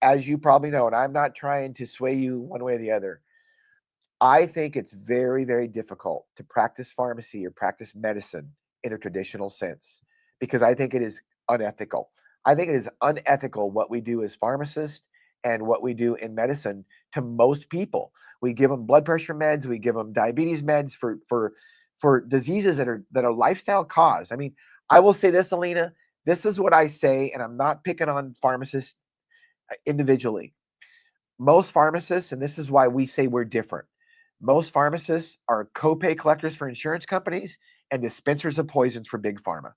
as you probably know, and I'm not trying to sway you one way or the other. I think it's very, very difficult to practice pharmacy or practice medicine in a traditional sense because I think it is unethical. I think it is unethical what we do as pharmacists and what we do in medicine to most people. We give them blood pressure meds, we give them diabetes meds for diseases that are lifestyle caused. I mean, I will say this, Alina, this is what I say, and I'm not picking on pharmacists individually. Most pharmacists, and this is why we say we're different, most pharmacists are copay collectors for insurance companies and dispensers of poisons for big pharma.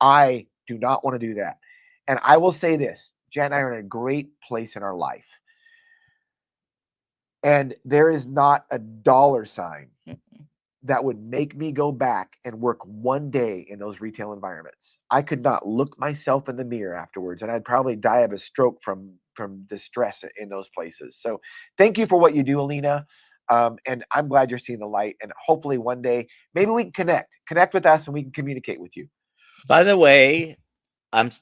I do not want to do that. And I will say this, Jan and I are in a great place in our life. And there is not a dollar sign that would make me go back and work one day in those retail environments. I could not look myself in the mirror afterwards, and I'd probably die of a stroke from distress in those places. So thank you for what you do, Alina. And I'm glad you're seeing the light. And hopefully one day, maybe we can connect with us and we can communicate with you. By the way, I'm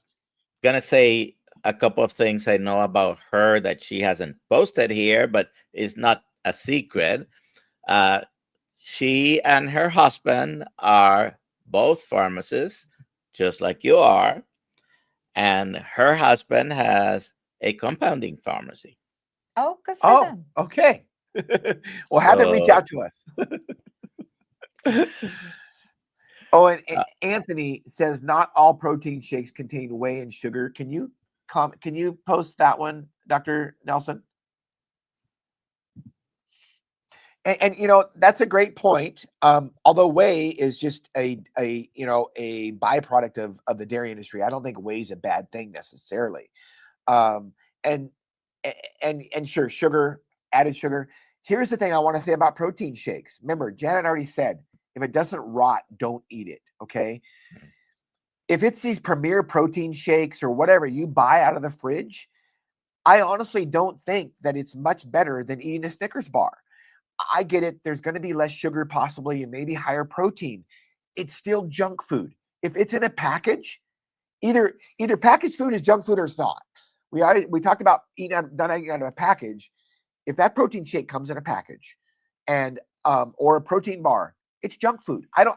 going to say a couple of things I know about her that she hasn't posted here, but is not a secret. She and her husband are both pharmacists, just like you are. And her husband has a compounding pharmacy. Oh, good for them. Okay. Well, have them reach out to us. Oh, and Anthony says not all protein shakes contain whey and sugar. Can you post that one, Dr. Nelson? And you know, that's a great point. Although whey is just a byproduct of the dairy industry. I don't think whey is a bad thing necessarily. And sure, sugar, added sugar. Here's the thing I want to say about protein shakes. Remember, Janet already said, if it doesn't rot, don't eat it. Okay. If it's these premier protein shakes or whatever you buy out of the fridge, I honestly don't think that it's much better than eating a Snickers bar. I get it. There's going to be less sugar possibly and maybe higher protein. It's still junk food. If it's in a package, either packaged food is junk food or it's not. We talked about eating out of a package. If that protein shake comes in a package and or a protein bar, it's junk food. I don't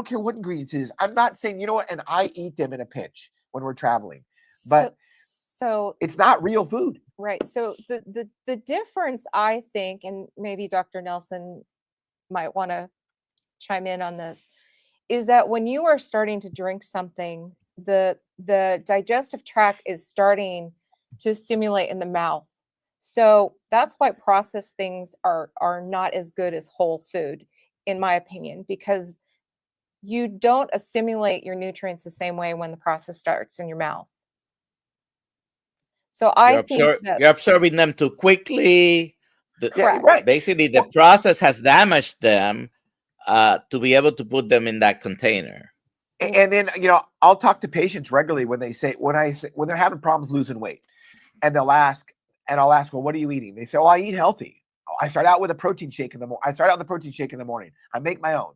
care what ingredients it is. I'm not saying, you know what, and I eat them in a pinch when we're traveling. But so it's not real food. Right. So the difference, I think, and maybe Dr. Nelson might want to chime in on this, is that when you are starting to drink something, the digestive tract is starting to stimulate in the mouth. So that's why processed things are not as good as whole food, in my opinion, because you don't assimilate your nutrients the same way when the process starts in your mouth. So I think that you're absorbing them too quickly. Correct. Basically, the process has damaged them to be able to put them in that container. And then, you know, I'll talk to patients regularly when they're having problems losing weight, and I'll ask, well, what are you eating? They say, oh, I eat healthy. I start out with a protein shake in the morning. I make my own.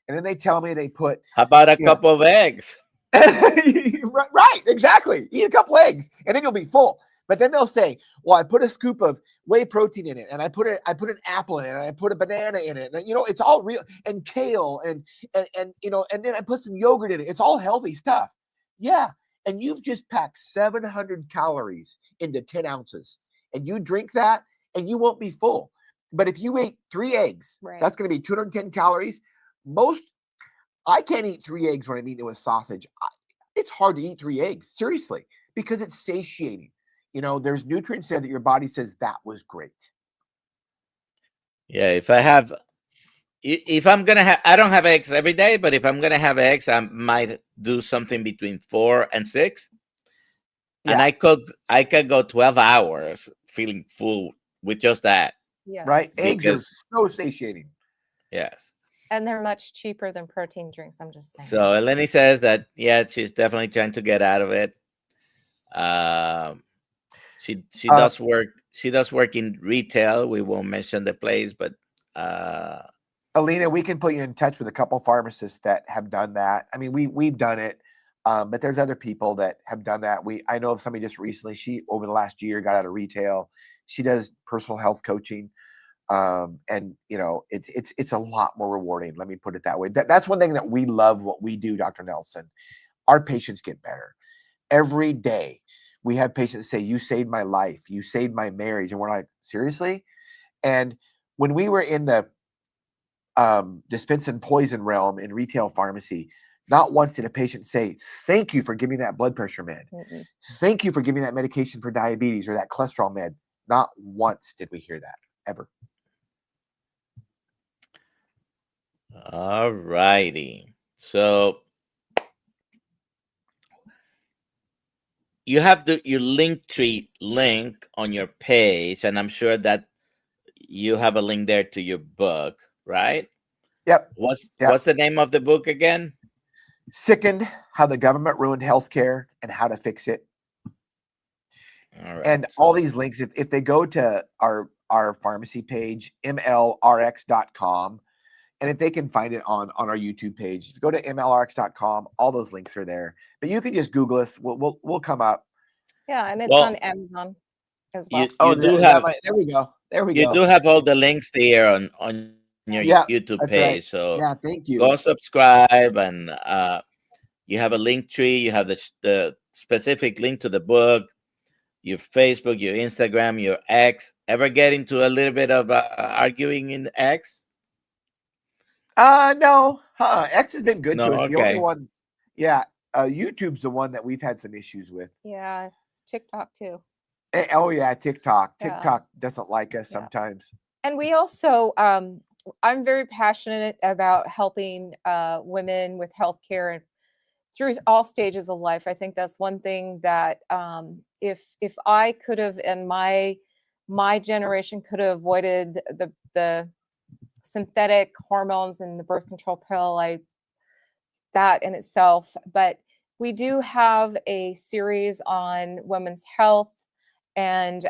And then they tell me they put. How about a couple of eggs? Right, exactly. Eat a couple eggs and then you'll be full. But then they'll say, well, I put a scoop of whey protein in it, and I put an apple in it, and I put a banana in it. And, you know, it's all real, and kale and you know, and then I put some yogurt in it. It's all healthy stuff. Yeah. And you've just packed 700 calories into 10 ounces, and you drink that and you won't be full. But if you ate 3 eggs, that's going to be 210 calories. I can't eat 3 eggs when I'm eating it with sausage. It's hard to eat 3 eggs, seriously, because it's satiating. You know, there's nutrients there that your body says that was great. Yeah, if I'm going to have, I don't have eggs every day, but if I'm going to have eggs, I might do something between 4 and 6. Yeah. And I could go 12 hours feeling full with just that. Yes. Right? Eggs are so satiating. Yes. And they're much cheaper than protein drinks, I'm just saying. So Eleni says that, yeah, she's definitely trying to get out of it. She does work. She does work in retail. We won't mention the place, but Alina, we can put you in touch with a couple pharmacists that have done that. I mean, we've done it, but there's other people that have done that. I know of somebody just recently. She over the last year got out of retail. She does personal health coaching, and it's a lot more rewarding. Let me put it that way. That's one thing that we love what we do, Dr. Nelson. Our patients get better every day. We have patients say, "You saved my life. You saved my marriage," and we're like, "Seriously?" And when we were in the dispense and poison realm in retail pharmacy, not once did a patient say, "Thank you for giving that blood pressure med. Mm-mm. Thank you for giving that medication for diabetes or that cholesterol med." Not once did we hear that, ever. all righty. So you have your Linktree link on your page, and I'm sure that you have a link there to your book, right? Yep. What's the name of the book again? Sickened: How the Government Ruined Healthcare and How to Fix It. All right. And all these links, if they go to our pharmacy page, mlrx.com, and if they can find it on our YouTube page, if you go to mlrx.com, all those links are there. But you can just Google us. We'll come up. Yeah, and it's on Amazon as well. There we go. You do have all the links there on your YouTube that's page. right. So yeah, thank you. go subscribe, and you have a link tree. You have the specific link to the book, your Facebook, your Instagram, your X. Ever get into a little bit of arguing in X? No. X has been good to us. Okay. The only one, YouTube's the one that we've had some issues with. Yeah, TikTok too. Oh yeah, TikTok. TikTok doesn't like us sometimes. And we also, I'm very passionate about helping women with healthcare and through all stages of life. I think that's one thing that if I could have, and my generation could have avoided the synthetic hormones and the birth control pill, that in itself. But we do have a series on women's health, and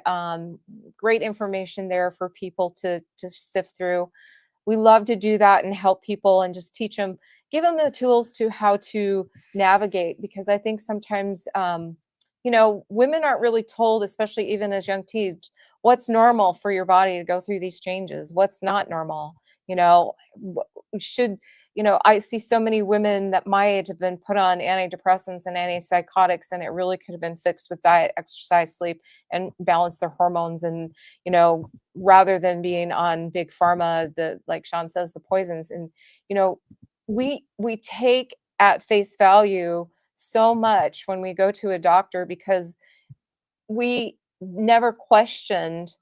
great information there for people to sift through. We love to do that and help people and just teach them, give them the tools to how to navigate, because I think sometimes women aren't really told, especially even as young teens, what's normal for your body to go through these changes, what's not normal. I see so many women that my age have been put on antidepressants and antipsychotics, and it really could have been fixed with diet, exercise, sleep, and balance their hormones. And, rather than being on big pharma, like Shawn says, the poisons. And, we take at face value so much when we go to a doctor, because we never questioned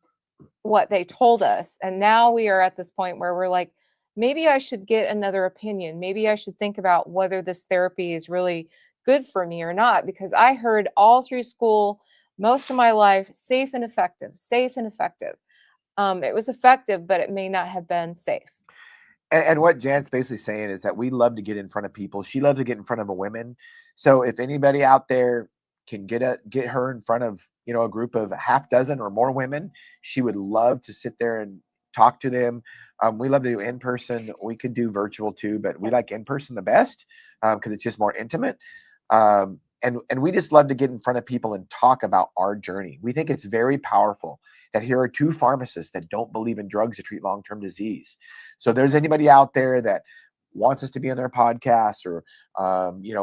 what they told us. And now we are at this point where we're like, maybe I should get another opinion. Maybe I should think about whether this therapy is really good for me or not, because I heard all through school, most of my life, safe and effective, safe and effective. It was effective, but it may not have been safe. And what Janet's basically saying is that we love to get in front of people. She loves to get in front of a women. So if anybody out there can get her in front of, a group of half dozen or more women, she would love to sit there and talk to them. We love to do in person. We could do virtual too, but we like in person the best because it's just more intimate. And we just love to get in front of people and talk about our journey. We think it's very powerful that here are two pharmacists that don't believe in drugs to treat long-term disease. So if there's anybody out there that wants us to be on their podcast, or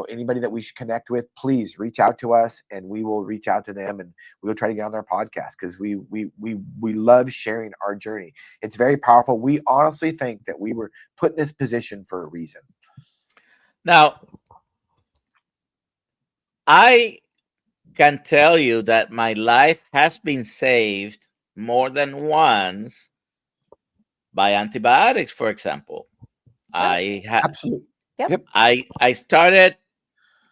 anybody that we should connect with, please reach out to us and we will reach out to them and we'll try to get on their podcast, because we love sharing our journey. It's very powerful. We honestly think that we were put in this position for a reason. Now, I can tell you that my life has been saved more than once by antibiotics, for example. Absolutely. Yep. I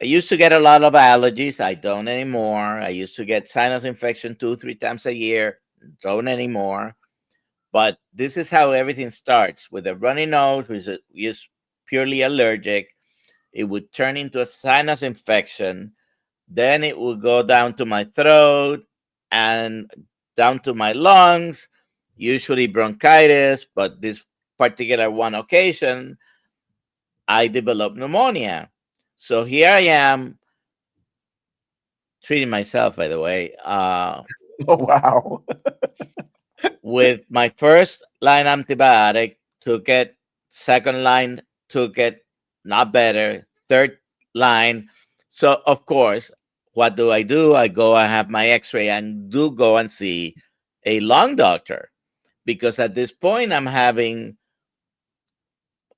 used to get a lot of allergies. I don't anymore. I used to get sinus infection 2-3 times a year. Don't anymore. But this is how everything starts, with a runny nose, which is purely allergic. It would turn into a sinus infection. Then it would go down to my throat. and down to my lungs, usually bronchitis, but this particular one occasion, I developed pneumonia. So here I am treating myself, by the way, Oh, wow. with my first line antibiotic, took it, second line, took it, not better, third line. So, of course, what do? I go and have my x ray and do go and see a lung doctor because at this point I'm having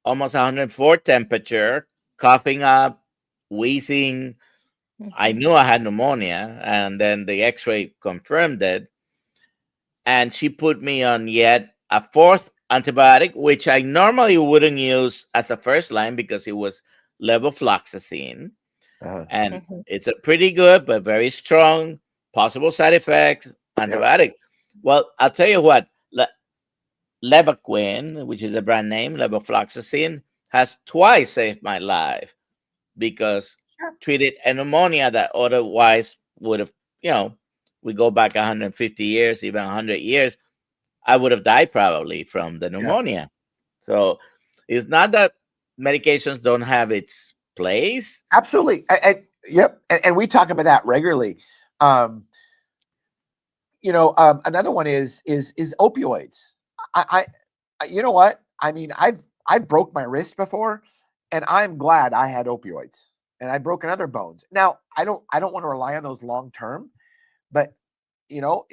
almost 104 temperature, coughing up, wheezing. I Mhm. knew I had pneumonia, and then the x ray confirmed it. And she put me on yet a fourth antibiotic, which I normally wouldn't use as a first line because it was levofloxacin. Uh-huh. And Mhm. it's a pretty good but very strong possible side effects Yep. antibiotic. Well, I'll tell you what, Levaquin, which is the brand name, levofloxacin, has twice saved my life because Sure. treated a pneumonia that otherwise would have, we go back 150 years, even 100 years, I would have died probably from the Yeah. pneumonia. So it's not that medications don't have its place. Absolutely. Yep. And we talk about that regularly. Um, another one is opioids. You know what? I mean, I've broke my wrist before, and I'm glad I had opioids, and I've broken other bones. Now, I don't want to rely on those long term, but you know,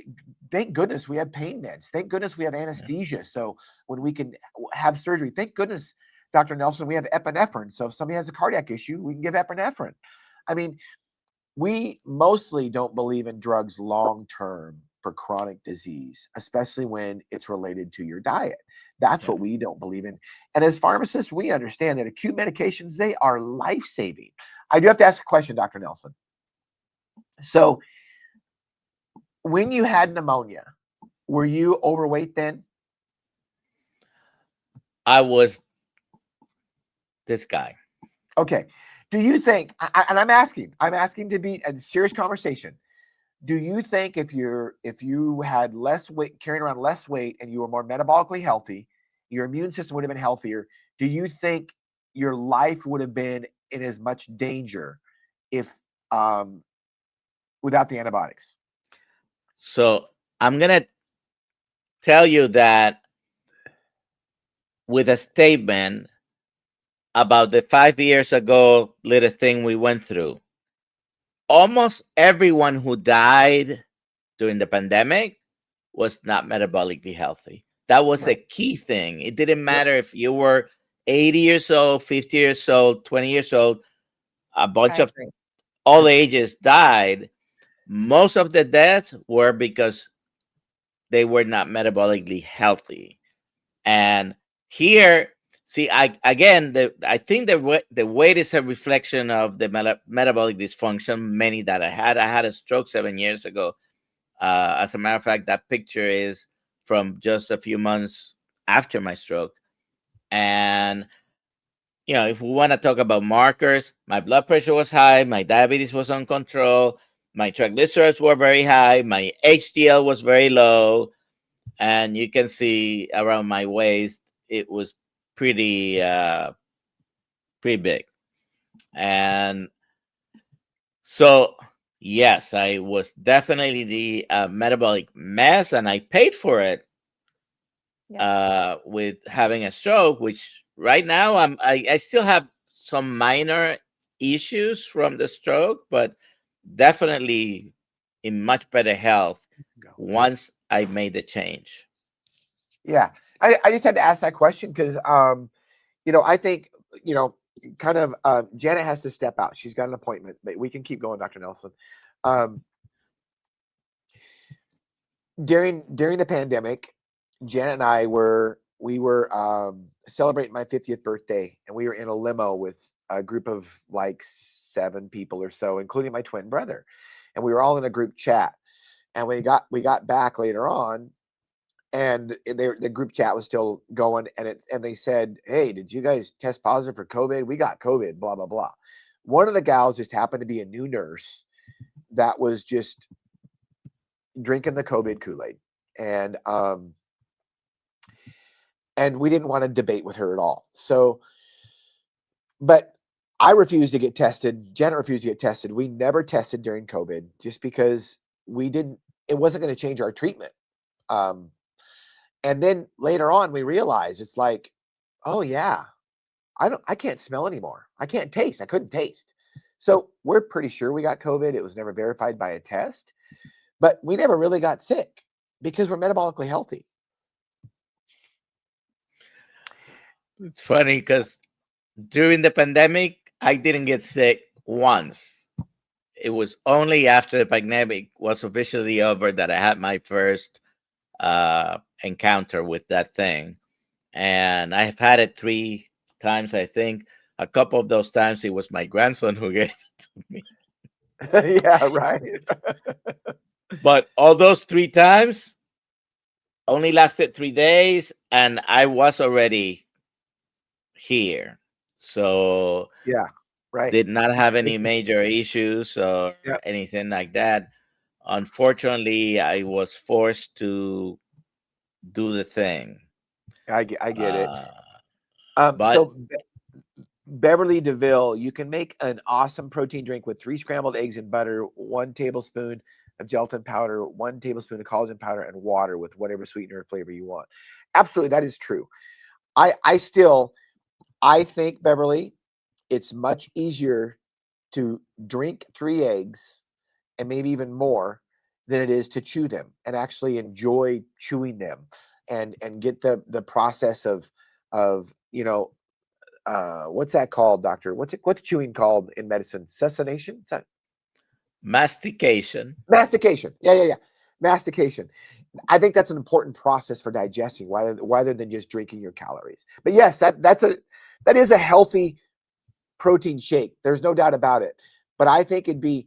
thank goodness we have pain meds. Thank goodness we have Yeah. anesthesia. So when we can have surgery, thank goodness, Dr. Nelson, we have epinephrine. So if somebody has a cardiac issue, we can give epinephrine. I mean, we mostly don't believe in drugs long term for chronic disease, especially when it's related to your diet. That's Yeah. what we don't believe in. And as pharmacists, we understand that acute medications, they are life saving. I do have to ask a question, Dr. Nelson. So when you had pneumonia, were you overweight then? I was this guy. Okay. Do you think, and I'm asking to be a serious conversation. Do you think if you had less weight, carrying around less weight, and you were more metabolically healthy, your immune system would have been healthier? Do you think your life would have been in as much danger if um, without the antibiotics? So I'm going to tell you that with a statement about the 5 years ago little thing we went through. Almost everyone who died during the pandemic was not metabolically healthy. That was a Right. key thing. It didn't Yep. matter if you were 80 years old, 50 years old, 20 years old, a bunch I of agree. all ages died. Most of the deaths were because they were not metabolically healthy. And here, see, I think the weight is a reflection of the metabolic dysfunction. Many that I had. I had a stroke 7 years ago. As a matter of fact, that picture is from just a few months after my stroke. And if we want to talk about markers, my blood pressure was high, my diabetes was on control, my triglycerides were very high, my HDL was very low, and you can see around my waist it was pretty pretty big. And so yes, I was definitely the metabolic mess, and I paid for it Yeah. with having a stroke, which right now I still have some minor issues from the stroke, but definitely in much better health Go. once I made the change. Yeah. I just had to ask that question because I think, you know, kind of Janet has to step out. She's got an appointment, but we can keep going, Dr. Nelson. Um, during the pandemic, Janet and I we were celebrating my 50th birthday, and we were in a limo with a group of like 7 people or so, including my twin brother, and we were all in a group chat. And we got back later on, and the group chat was still going, and they said, "Hey, did you guys test positive for COVID? We got COVID, blah blah blah." One of the gals just happened to be a new nurse that was just drinking the COVID Kool-Aid, and we didn't want to debate with her at all. So, but I refused to get tested. Janet refused to get tested. We never tested during COVID just because it wasn't going to change our treatment. And then later on, we realized it's like, oh yeah, I can't smell anymore. I can't taste. I couldn't taste. So we're pretty sure we got COVID. It was never verified by a test, but we never really got sick because we're metabolically healthy. It's funny because during the pandemic, I didn't get sick once. It was only after the pandemic was officially over that I had my first encounter with that thing. And I've had it 3 times, I think. A couple of those times, it was my grandson who gave it to me. Yeah, right. But all those 3 times only lasted 3 days, and I was already here. So Yeah, right. did not have any major issues or Yep. anything like that. Unfortunately, I was forced to do the thing. I get it. But So Beverly DeVille, you can make an awesome protein drink with 3 scrambled eggs and butter, 1 tablespoon of gelatin powder, 1 tablespoon of collagen powder, and water with whatever sweetener or flavor you want. Absolutely, that is true. I think, Beverly, it's much easier to drink 3 eggs and maybe even more than it is to chew them and actually enjoy chewing them and get the process of what's that called, doctor? What's chewing called in medicine? Cessation? mastication. Mastication. Yeah. Mastication. I think that's an important process for digesting rather than just drinking your calories. But yes, that is a healthy protein shake. There's no doubt about it. But I think it'd be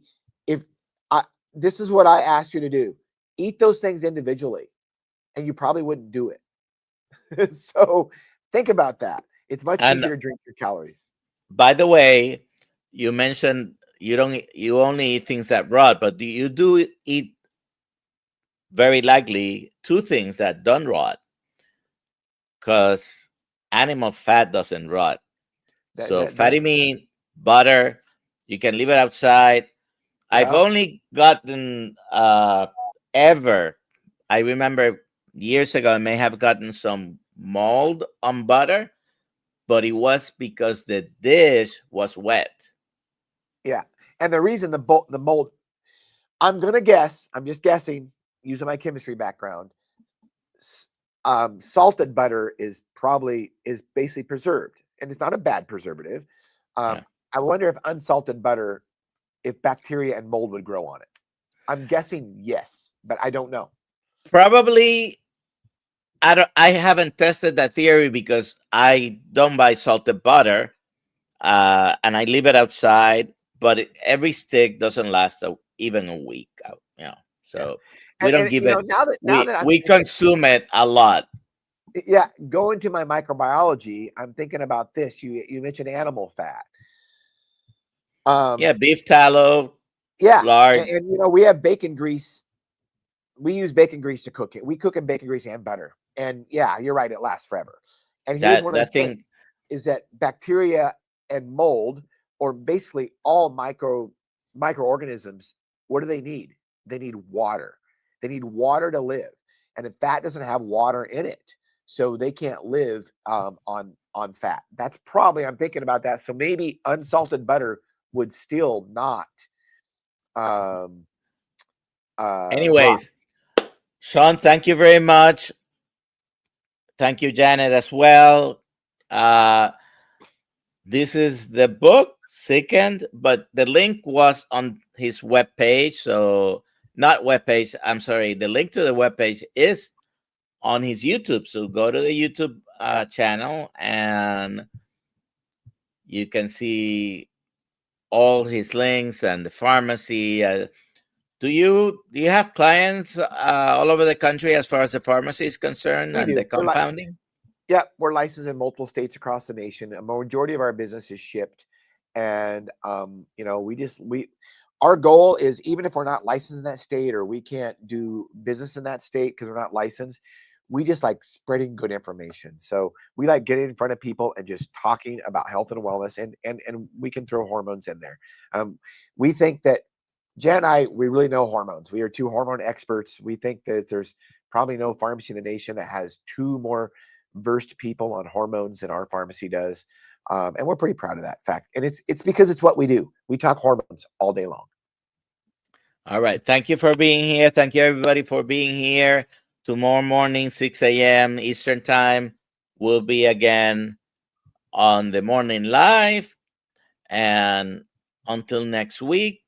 this is what I ask you to do. Eat those things individually, and you probably wouldn't do it. So think about that. It's much easier to drink your calories. By the way, you mentioned you only eat things that rot, but you do eat very likely 2 things that don't rot, because animal fat doesn't rot. So fatty meat, butter, you can leave it outside. I've only gotten ever, I remember years ago, I may have gotten some mold on butter, but it was because the dish was wet. Yeah. And the reason the mold, I'm just guessing using my chemistry background, salted butter is basically preserved, and it's not a bad preservative. I wonder if unsalted butter, if bacteria and mold would grow on it. I'm guessing yes, but I don't know. Probably. I haven't tested that theory because I don't buy salted butter, and I leave it outside. But every stick doesn't last even a week out. So we don't give it. We consume it a lot. Yeah, going to my microbiology, I'm thinking about this. You mentioned animal fat. Beef tallow. Yeah, lard. And we have bacon grease. We use bacon grease to cook it. We cook in bacon grease and butter. And yeah, you're right. It lasts forever. And here's one of the things is that bacteria and mold, or basically all microorganisms, what do they need? They need water. They need water to live. And if fat doesn't have water in it, so they can't live on fat. That's probably, I'm thinking about that. So maybe unsalted butter would still not. Anyways, Shawn, thank you very much. Thank you, Janet, as well. This is the book, Sickened, but the link was on his webpage. So not webpage, I'm sorry. The link to the webpage is on his YouTube. So go to the YouTube channel and you can see all his links and the pharmacy. Do you have clients all over the country as far as the pharmacy is concerned and the compounding? Yeah, we're licensed in multiple states across the nation. A majority of our business is shipped, And our goal is, even if we're not licensed in that state, or we can't do business in that state because we're not licensed, we just like spreading good information. So we like getting in front of people and just talking about health and wellness, and we can throw hormones in there. We think that Jan and I, we really know hormones. We are 2 hormone experts. We think that there's probably no pharmacy in the nation that has 2 more versed people on hormones than our pharmacy does. And we're pretty proud of that fact. And it's because it's what we do. We talk hormones all day long. All right. Thank you for being here. Thank you, everybody, for being here. Tomorrow morning, 6 a.m. Eastern Time, we'll be again on the morning live. And until next week,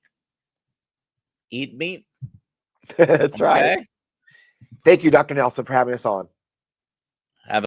eat meat. That's right. Thank you, Dr. Nelson, for having us on.